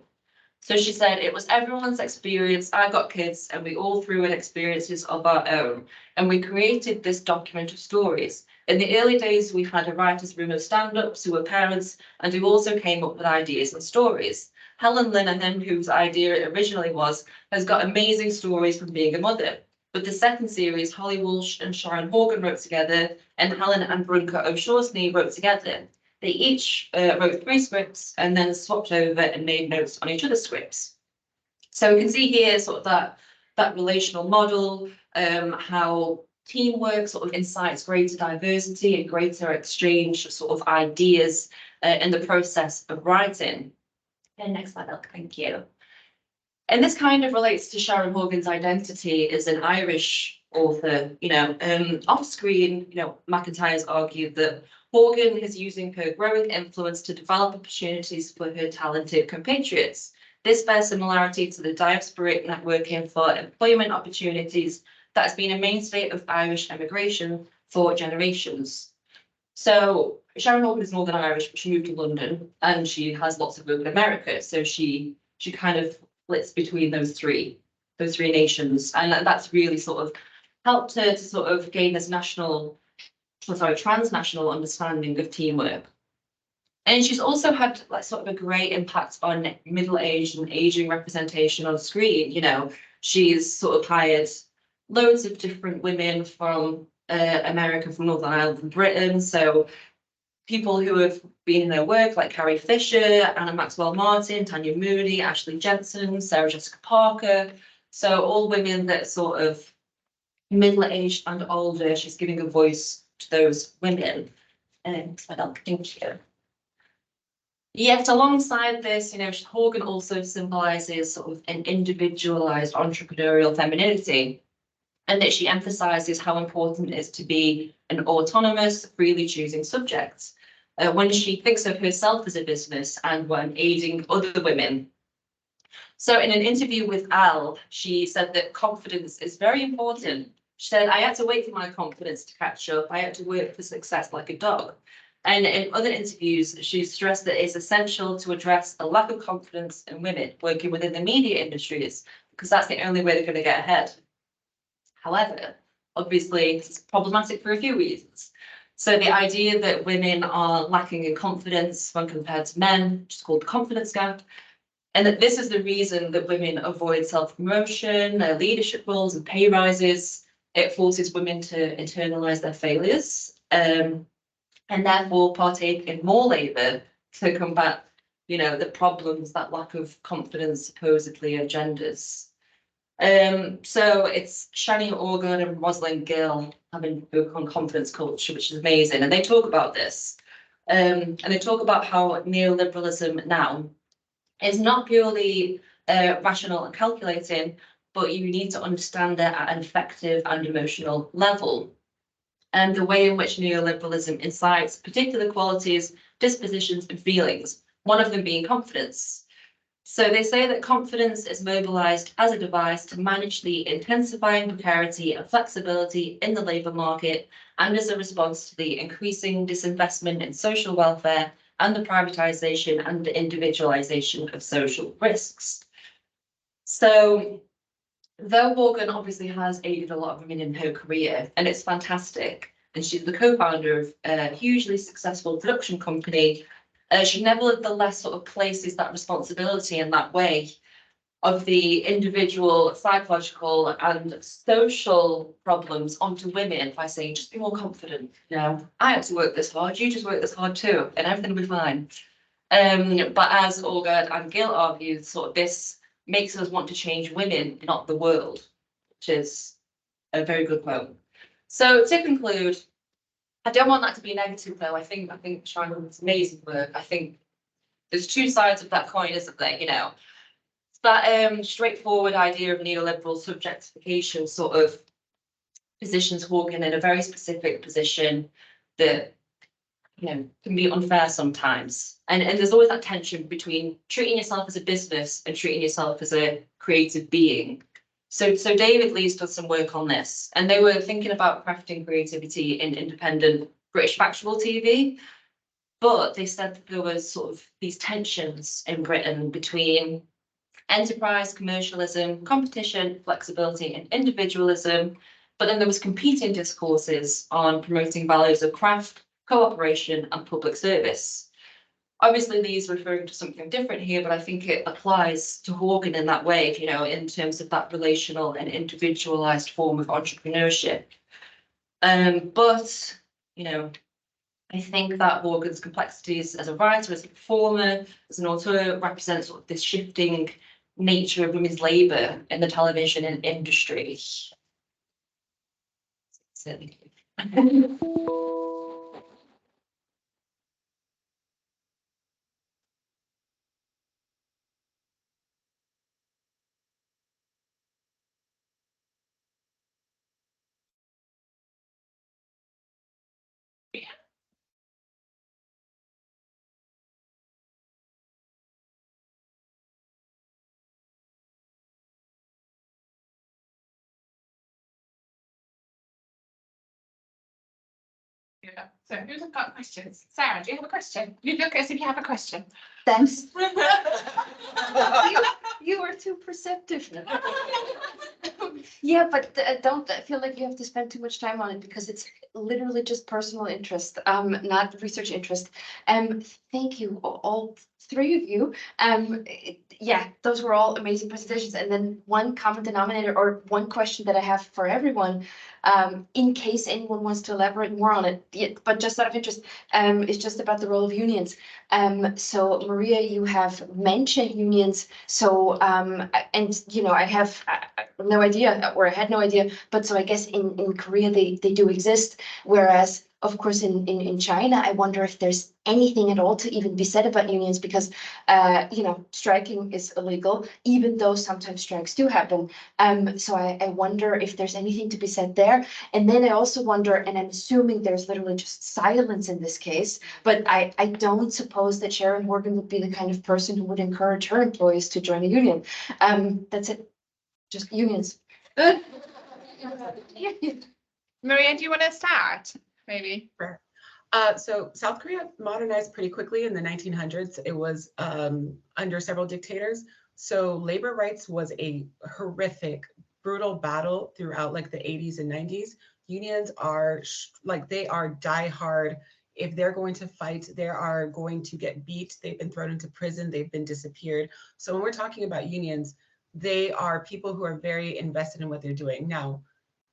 So she said it was everyone's experience. I got kids and we all threw in experiences of our own. And we created this document of stories. In the early days, we had a writer's room of stand-ups who were parents and who also came up with ideas and stories. Helen Linehan, whose idea it originally was, has got amazing stories from being a mother. But the second series, Holly Walsh and Sharon Horgan wrote together, and Helen and Brunka O'Shaughnessy wrote together. They each wrote 3 scripts and then swapped over and made notes on each other's scripts. So we can see here sort of that relational model, how teamwork sort of incites greater diversity and greater exchange of sort of ideas in the process of writing. And next slide, Elke, thank you. And this kind of relates to Sharon Horgan's identity as an Irish author. You know, off screen, you know, McIntyre's argued that Horgan is using her growing influence to develop opportunities for her talented compatriots. This bears similarity to the diasporic networking for employment opportunities that has been a mainstay of Irish emigration for generations. So Sharon Horgan is Northern Irish, but she moved to London and she has lots of work in America. So she kind of splits between those three nations, and that's really sort of helped her to sort of gain this transnational understanding of teamwork. And she's also had like sort of a great impact on middle-aged and aging representation on screen. You know, she's sort of hired loads of different women from America, from Northern Ireland, from Britain. So people who have been in their work, like Carrie Fisher, Anna Maxwell Martin, Tanya Mooney, Ashley Jensen, Sarah Jessica Parker. So all women that sort of middle-aged and older, she's giving a voice to those women. And thank you. Yet alongside this, you know, Horgan also symbolizes sort of an individualized entrepreneurial femininity, and that she emphasizes how important it is to be an autonomous, freely choosing subject. When she thinks of herself as a business and when aiding other women. So in an interview with Al, she said that confidence is very important. She said, I had to wait for my confidence to catch up. I had to work for success like a dog. And in other interviews, she stressed that it's essential to address a lack of confidence in women working within the media industries, because that's the only way they're going to get ahead. However, obviously, it's problematic for a few reasons. So the idea that women are lacking in confidence when compared to men, which is called the confidence gap, and that this is the reason that women avoid self-promotion, leadership roles and pay rises. It forces women to internalize their failures and therefore partake in more labour to combat, you know, the problems that lack of confidence supposedly engenders. So it's Shani Organ and Rosalind Gill having a book on confidence culture, which is amazing. And they talk about this. And they talk about how neoliberalism now is not purely rational and calculating, but you need to understand it at an affective and emotional level. And the way in which neoliberalism incites particular qualities, dispositions, and feelings, one of them being confidence. So they say that confidence is mobilized as a device to manage the intensifying precarity and flexibility in the labour market and as a response to the increasing disinvestment in social welfare and the privatisation and the individualisation of social risks. So though Morgan obviously has aided a lot of women in her career, and it's fantastic, and she's the co-founder of a hugely successful production company, she nevertheless sort of places that responsibility in that way of the individual psychological and social problems onto women by saying, just be more confident. You know, I had to work this hard, you just work this hard too, and everything will be fine. But as Olga and Gil argued, sort of this makes us want to change women, not the world, which is a very good quote. So to conclude, I don't want that to be negative though. I think Shannon's amazing work. I think there's two sides of that coin, isn't there? You know, that straightforward idea of neoliberal subjectification sort of positions Horgan in a very specific position that, you know, can be unfair sometimes. And there's always that tension between treating yourself as a business and treating yourself as a creative being. So David Lee's done some work on this, and they were thinking about crafting creativity in independent British factual TV, but they said that there was sort of these tensions in Britain between enterprise, commercialism, competition, flexibility, and individualism. But then there was competing discourses on promoting values of craft, cooperation, and public service. Obviously, Lee's referring to something different here, but I think it applies to Horgan in that way, you know, in terms of that relational and individualized form of entrepreneurship. But, you know, I think that Horgan's complexities as a writer, as a performer, as an author represents sort of this shifting nature of women's labour in the television industry. Yeah. So who's got questions? Sarah, do you have a question? You look as if you have a question. Thanks. You are too perceptive. Yeah, but don't feel like you have to spend too much time on it because it's literally just personal interest, not research interest. Thank you, all three of you. Yeah, those were all amazing presentations. And then one common denominator or one question that I have for everyone, in case anyone wants to elaborate more on it, but just out of interest, is just about the role of unions. So Maria, you have mentioned unions. So, and you know, I have no idea, or I had no idea, but so I guess in Korea they do exist. Whereas, of course, in China, I wonder if there's anything at all to even be said about unions because, you know, striking is illegal, even though sometimes strikes do happen. So I wonder if there's anything to be said there. And then I also wonder, and I'm assuming there's literally just silence in this case, but I don't suppose that Sharon Horgan would be the kind of person who would encourage her employees to join a union. That's it. Just unions. Maria, do you want to start? Maybe. Sure. So South Korea modernized pretty quickly in the 1900s. It was under several dictators. So labor rights was a horrific, brutal battle throughout like the 80s and 90s. Unions are like, they are diehard. If they're going to fight, they are going to get beat. They've been thrown into prison. They've been disappeared. So when we're talking about unions, they are people who are very invested in what they're doing. Now,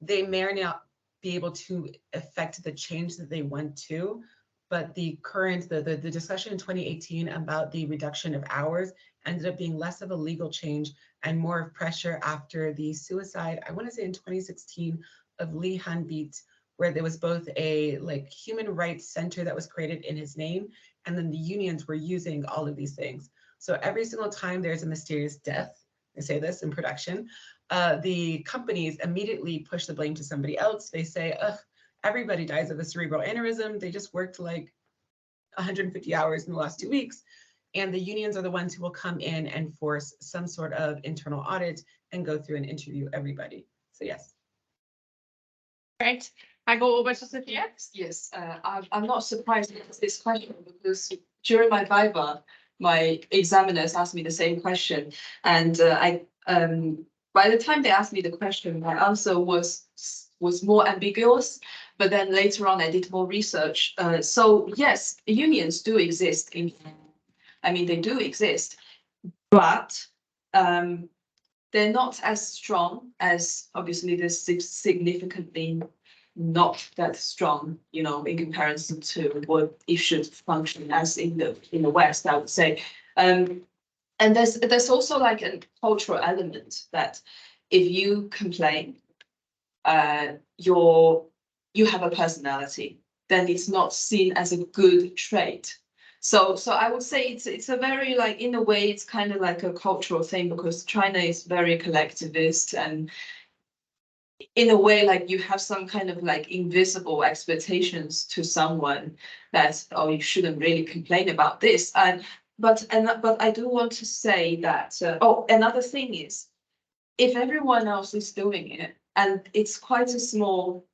they may or not be able to affect the change that they want to, but the current, the discussion in 2018 about the reduction of hours ended up being less of a legal change and more of pressure after the suicide, I want to say in 2016, of Lee Han-beat, where there was both a like human rights center that was created in his name, and then the unions were using all of these things. So every single time there's a mysterious death, I say this in production, the companies immediately push the blame to somebody else. They say, ugh, everybody dies of a cerebral aneurysm. They just worked like 150 hours in the last 2 weeks. and the unions are the ones who will come in and force some sort of internal audit and go through and interview everybody. So yes. Great. I go over to Sophia. Yes, I'm not surprised at this question because during my Viva, my examiners asked me the same question. And by the time they asked me the question, my answer was more ambiguous. But then later on, I did more research. So yes, unions do exist. They do exist, but they're not as strong as obviously they're significantly not that strong, in comparison to what it should function as in the West, I would say. And there's also like a cultural element that if you complain, you have a personality, then it's not seen as a good trait. So I would say it's a very, like, in a way, it's kind of like a cultural thing because China is very collectivist, and in a way, like, you have some kind of like invisible expectations to someone that, oh, you shouldn't really complain about this. But I do want to say that, another thing is, if everyone else is doing it, and it's quite a small,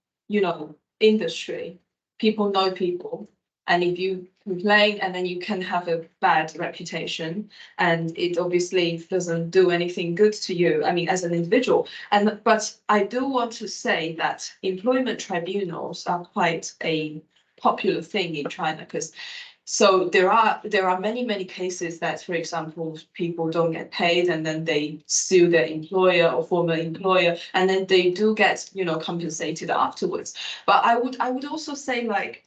industry, people know people, and if you complain and then you can have a bad reputation, and it obviously doesn't do anything good to you, as an individual. But I do want to say that employment tribunals are quite a popular thing in China, because so there are many cases that, for example, people don't get paid and then they sue their employer or former employer, and then they do get, compensated afterwards. But I would also say, like,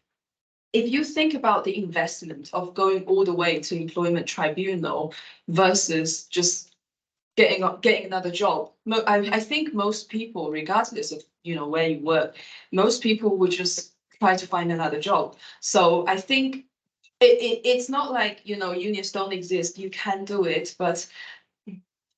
if you think about the investment of going all the way to employment tribunal versus just getting another job, I think most people, regardless of where you work, most people would just try to find another job. So I think it's not like unions don't exist. You can do it, but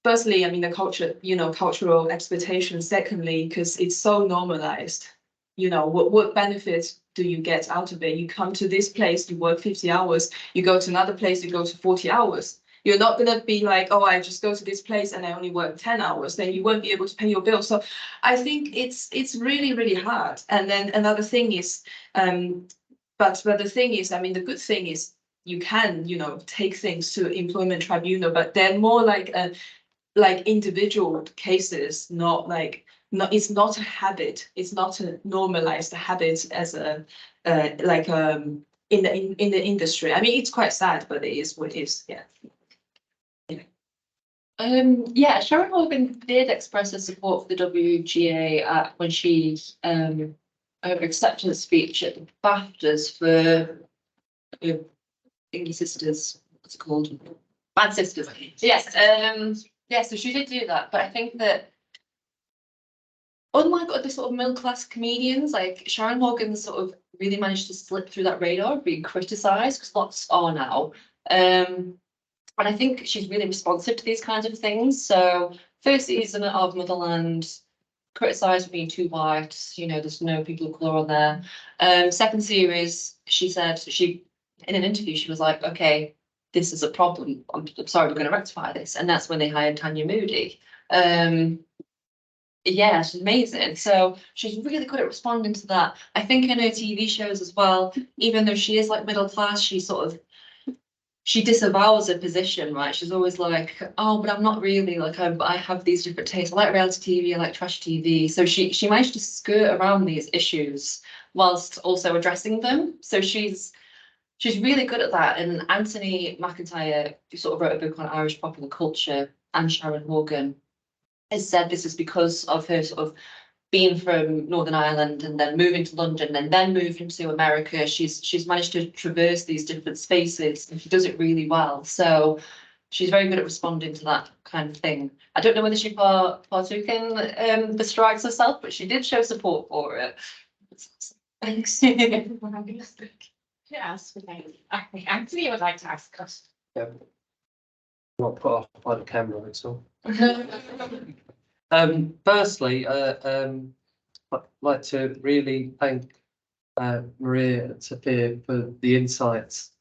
firstly, the culture, cultural expectation. Secondly, because it's so normalized. What benefits do you get out of it? You come to this place, you work 50 hours, you go to another place, you go to 40 hours. You're not gonna be like, oh, I just go to this place and I only work 10 hours, then you won't be able to pay your bill. So I think it's really, really hard. And then another thing is, but the thing is, the good thing is you can, take things to employment tribunal, but they're more like individual cases, not like, it's not a habit. It's not a normalized habit as a in the industry. It's quite sad, but it is what it is. Yeah. Yeah, Sharon Horgan did express her support for the WGA when she her acceptance speech at the BAFTAs for Thingy Sisters. What's it called? Bad Sisters. Yes. Yeah. So she did do that, but I think that unlike other sort of middle class comedians, like Sharon Horgan sort of really managed to slip through that radar of being criticised, because lots are now. And I think she's really responsive to these kinds of things. So first season of Motherland, criticised for being too white, there's no people of colour on there. Second series, she said, in an interview, she was like, okay, this is a problem. I'm sorry, we're going to rectify this. And that's when they hired Tianyu Moody. Yeah, she's amazing. So she's really good at responding to that. I think in her TV shows as well, even though she is like middle class, she disavows her position, right? She's always like, oh, but I'm not really, like, I have these different tastes. I like reality TV, I like trash TV. So she managed to skirt around these issues whilst also addressing them. So she's really good at that. And Anthony McIntyre, who sort of wrote a book on Irish popular culture, and Sharon Horgan, has said this is because of her sort of being from Northern Ireland and then moving to London and then moving to America. She's managed to traverse these different spaces, and she does it really well. So she's very good at responding to that kind of thing. I don't know whether she partook in the strikes herself, but she did show support for it. Thanks. Yes, I think Anthony would like to ask us. Yeah. Not put off by the camera at all. Firstly, I'd like to really thank Maria and Sophia for the insights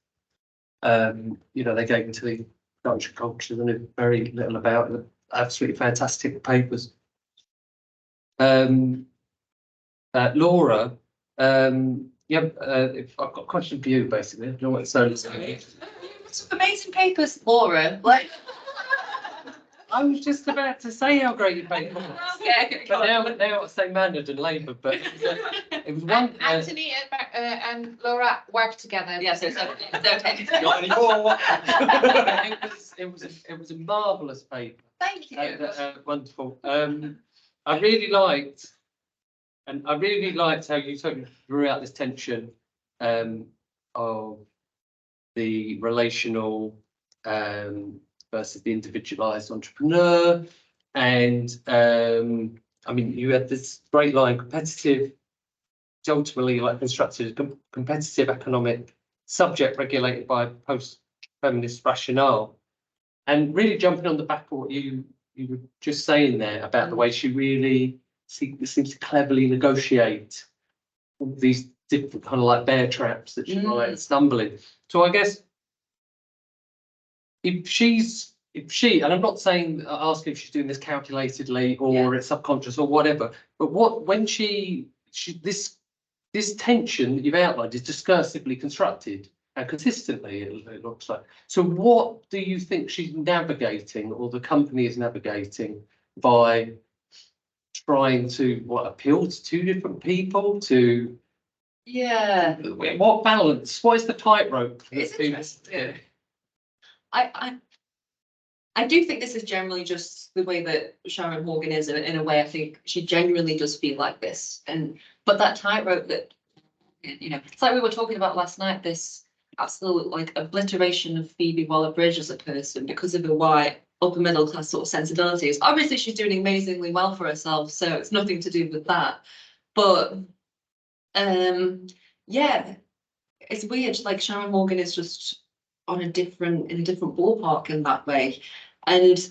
You know, they gave into the production culture and knew very little about it. Absolutely fantastic papers. Laura, if I've got a question for you, basically. I don't know what so Some amazing papers, Laura. Like, I was just about to say how great your paper was. okay, But now I say Mannered and Labour, but it was one. Anthony and Laura work together. yes, it's okay. Not anymore. It was a marvellous paper. Thank you. Wonderful. I really liked how you sort of drew out this tension of the relational versus the individualized entrepreneur. And I mean, you had this great line, competitive, it's ultimately like constructed a competitive economic subject regulated by post-feminist rationale. And really jumping on the back of what you were just saying there about the way she really seems to cleverly negotiate all these different kind of like bear traps that she might stumble in. So I guess if she, and I'm not saying asking if she's doing this calculatedly or it's subconscious or whatever, but when this tension that you've outlined is discursively constructed and consistently, it looks like. So what do you think she's navigating, or the company is navigating, by trying to appeal to two different people? To what balance? What is the tightrope? It's interesting. I do think this is generally just the way that Sharon Horgan is, in a way. I think she genuinely does feel like this, but that tightrope that, you know, it's like we were talking about last night, this absolute like obliteration of Phoebe Waller-Bridge as a person because of her white upper middle class sort of sensibilities. Obviously she's doing amazingly well for herself, so it's nothing to do with that, but yeah, it's weird. Like, Sharon Horgan is just in a different ballpark in that way, and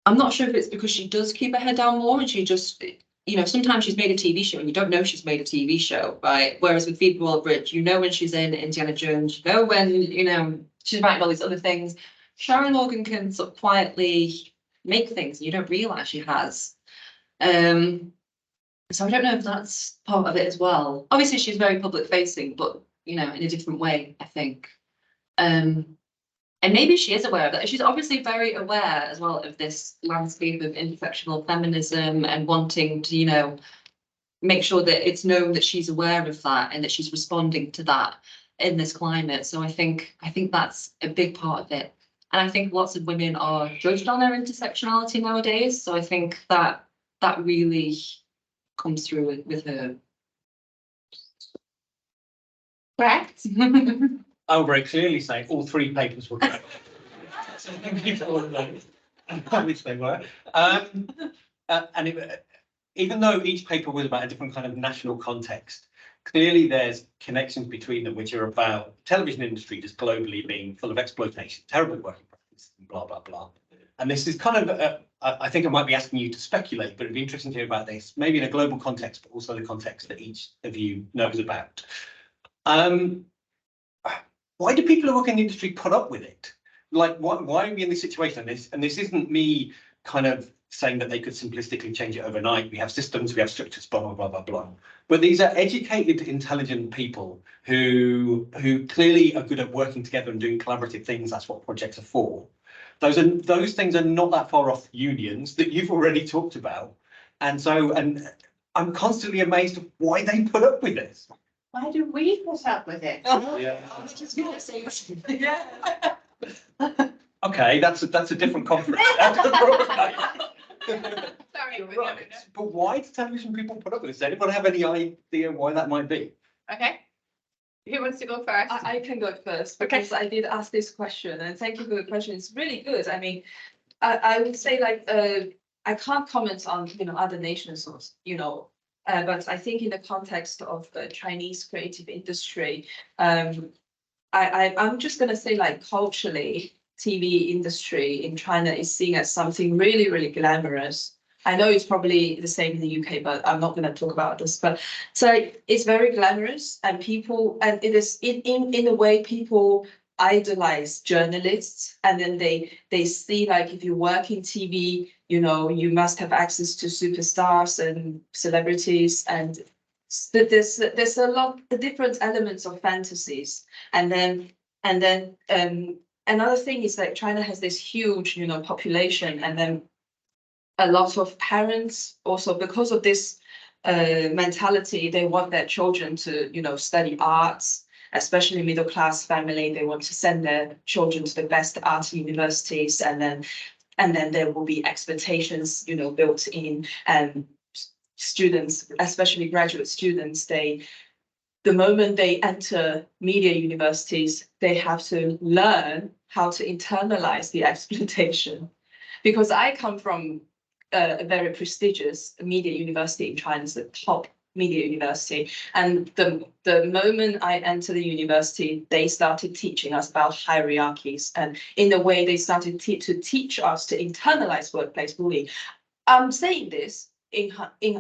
I'm not sure if it's because she does keep her head down more, and she just, you know, sometimes she's made a TV show and you don't know she's made a TV show, right? Whereas with Phoebe Waller-Bridge, you know when she's in Indiana Jones, you know when, you know, she's writing all these other things. Sharon Horgan can sort of quietly make things and you don't realise she has. So I don't know if that's part of it as well. Obviously she's very public facing, but, you know, in a different way, I think. And maybe she is aware of that. She's obviously very aware as well of this landscape of intersectional feminism and wanting to, you know, make sure that it's known that she's aware of that and that she's responding to that in this climate. So I think that's a big part of it. And I think lots of women are judged on their intersectionality nowadays. So I think that really comes through with her. Correct. I will very clearly say all three papers were correct. So thank you for all of those, which they were. Even though each paper was about a different kind of national context, clearly there's connections between them which are about television industry just globally being full of exploitation, terrible working practices, and blah, blah, blah. And this is kind of, I think I might be asking you to speculate, but it'd be interesting to hear about this, maybe in a global context, but also the context that each of you knows about. Why do people who work in the industry put up with it? Like, why are we in this situation? And this isn't me kind of saying that they could simplistically change it overnight. We have systems, we have structures, blah, blah, blah, blah, blah. But these are educated, intelligent people who clearly are good at working together and doing collaborative things. That's what projects are for. Those things are not that far off unions that you've already talked about. And I'm constantly amazed at why they put up with this. Why do we put up with it? Yeah. I was just gonna say, Yeah. Okay, that's a different conference. Sorry, Right. But why do television people put up with this? Does anyone have any idea why that might be? Okay. Who wants to go first? I can go first because I did ask this question, and thank you for the question. It's really good. I mean, I would say, like, I can't comment on, you know, other nations, or, you know, but I think in the context of the Chinese creative industry, I'm just gonna say, like, culturally, TV industry in China is seen as something really, really glamorous. I know it's probably the same in the UK, but I'm not going to talk about this. But so it's very glamorous, and people, and it is in a way people idolize journalists, and then they see like if you work in TV, you know, you must have access to superstars and celebrities, and there's a lot of different elements of fantasies, and then another thing is like China has this huge, you know, population, and then a lot of parents also, because of this mentality, they want their children to, you know, study arts, especially middle class family. They want to send their children to the best art universities, and then there will be expectations, you know, built in, and students, especially graduate students, the moment they enter media universities, they have to learn how to internalize the exploitation. Because I come from a very prestigious media university in China, it's the top media university. And the moment I entered the university, they started teaching us about hierarchies. And in a way, they started to teach us to internalize workplace bullying. I'm saying this in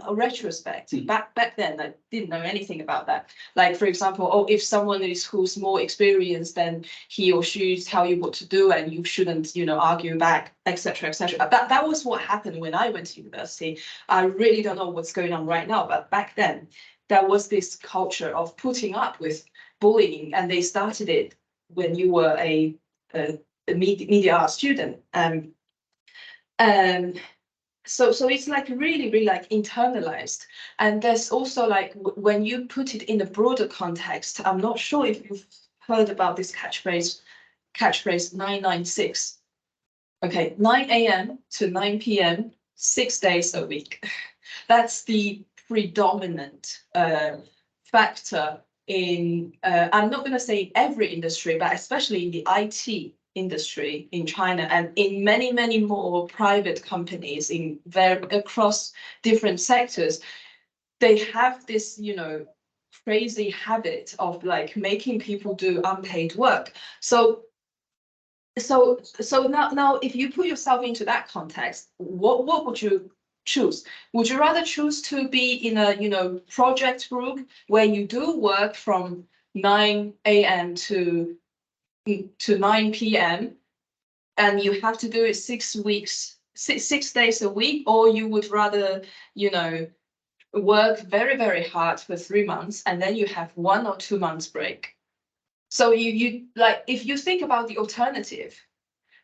a retrospect. Back then, I didn't know anything about that. Like, for example, oh, if someone who's more experienced, then he or she tell you what to do, and you shouldn't, you know, argue back, etc., etc. That was what happened when I went to university. I really don't know what's going on right now, but back then, there was this culture of putting up with bullying, and they started it when you were a media art student. So it's like really like internalized. And there's also like when you put it in a broader context, I'm not sure if you've heard about this catchphrase 996. Okay, 9 a.m. to 9 p.m., 6 days a week. That's the predominant factor in, I'm not going to say every industry, but especially in the IT industry in China, and in many more private companies across different sectors. They have this, you know, crazy habit of like making people do unpaid work. So now if you put yourself into that context, what would you choose? Would you rather choose to be in a, you know, project group where you do work from 9 a.m. to 9 p.m. and you have to do it 6 days a week, or you would rather, you know, work very hard for 3 months and then you have 1 or 2 months break? So you like, if you think about the alternative,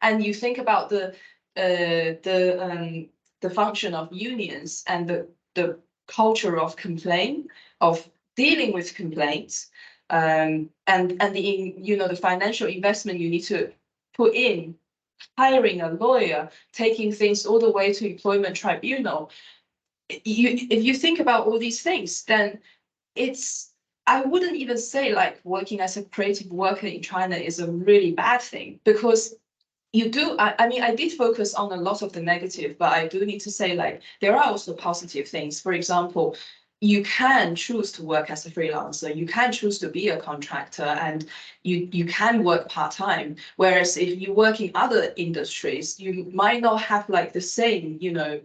and you think about the function of unions and the culture of complaint, of dealing with complaints, and the, you know, the financial investment you need to put in, hiring a lawyer, taking things all the way to employment tribunal. If you think about all these things, then I wouldn't even say like working as a creative worker in China is a really bad thing, because you do, I mean, I did focus on a lot of the negative, but I do need to say like there are also positive things. For example, you can choose to work as a freelancer, you can choose to be a contractor, and you can work part-time. Whereas if you work in other industries, you might not have like the same, you know,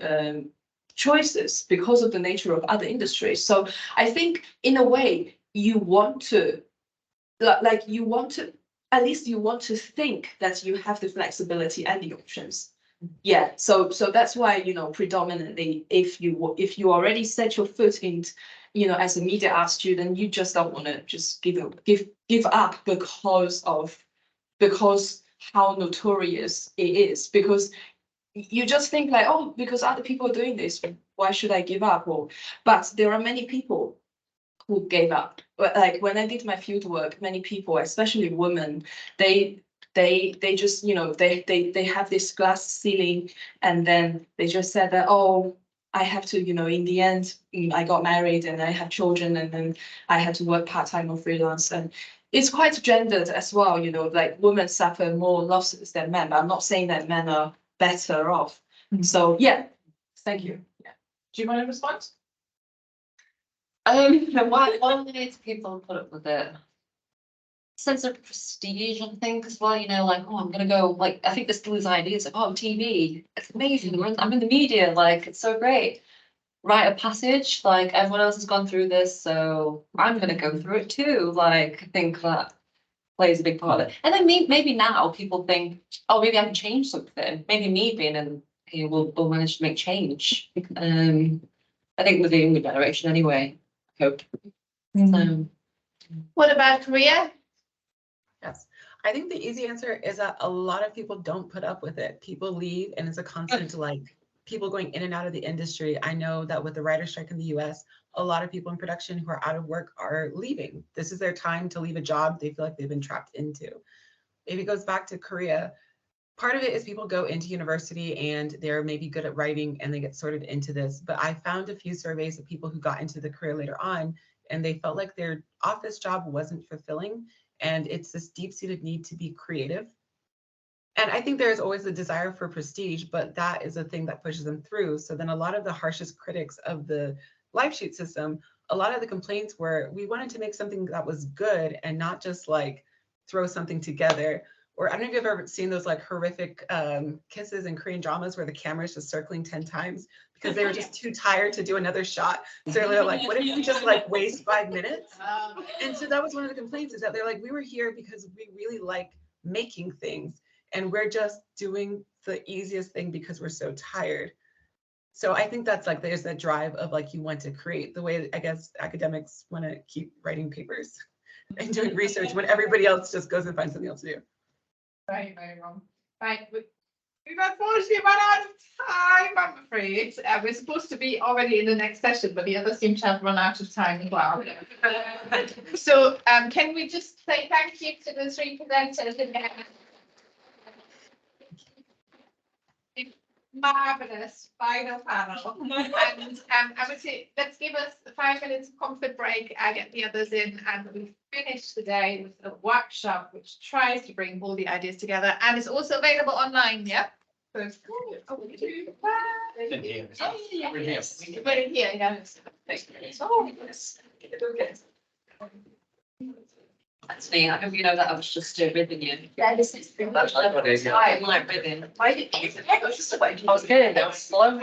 choices because of the nature of other industries. So I think in a way you want to, like you want to, at least you want to think that you have the flexibility and the options. Yeah, so that's why, you know, predominantly, if you already set your foot in, you know, as a media art student, you just don't want to just give up because how notorious it is, because you just think like, oh, because other people are doing this, why should I give up? But there are many people who gave up. Like when I did my field work, many people, especially women, they just, you know, they have this glass ceiling, and then they just said that, oh, I have to, you know, in the end, I got married and I had children, and then I had to work part-time or freelance. And it's quite gendered as well, you know, like women suffer more losses than men, but I'm not saying that men are better off. So yeah, thank you. Yeah. Do you want to respond? Why do people put up with it? sense of prestige, I think, as well, you know, like, oh, I'm gonna go, like, I think there's still these ideas of, oh, TV, it's amazing, I'm in the media, like, it's so great. Write a passage, like, everyone else has gone through this, so I'm gonna go through it too, like, I think that plays a big part of it. And then maybe now people think, oh, maybe I can change something, maybe me being in here will manage to make change. I think with the younger generation anyway, I hope. What about Korea? Yes, I think the easy answer is that a lot of people don't put up with it. People leave, and it's a constant like people going in and out of the industry. I know that with the writer strike in the US, a lot of people in production who are out of work are leaving. This is their time to leave a job they feel like they've been trapped into. Maybe it goes back to Korea. Part of it is people go into university and they're maybe good at writing and they get sorted into this. But I found a few surveys of people who got into the career later on and they felt like their office job wasn't fulfilling. And it's this deep-seated need to be creative. And I think there's always a desire for prestige, but that is a thing that pushes them through. So then a lot of the harshest critics of the live shoot system, a lot of the complaints were, we wanted to make something that was good and not just like throw something together. Or I don't know if you've ever seen those like horrific kisses in Korean dramas where the camera is just circling 10 times because they were just too tired to do another shot. So they're like, what if we just like waste 5 minutes? And so that was one of the complaints is that they're like, we were here because we really like making things and we're just doing the easiest thing because we're so tired. So I think that's like, there's that drive of like, you want to create the way I guess academics want to keep writing papers and doing research when everybody else just goes and finds something else to do. Very, very wrong. Right, we've unfortunately run out of time, I'm afraid. We're supposed to be already in the next session, but the others seem to have run out of time as well. So can we just say thank you to the three presenters again? Marvelous final panel. And I would say, let's give us 5 minutes of comfort break, get the others in, and we finish the day with a workshop which tries to bring all the ideas together and is also available online. Yeah. So, In here. we're in here, yeah. Oh, yes. That's me. I hope you know that I was just ribbing you. Yeah, this is pretty much. I like ribbing. Why did you? I was kidding. I was slow.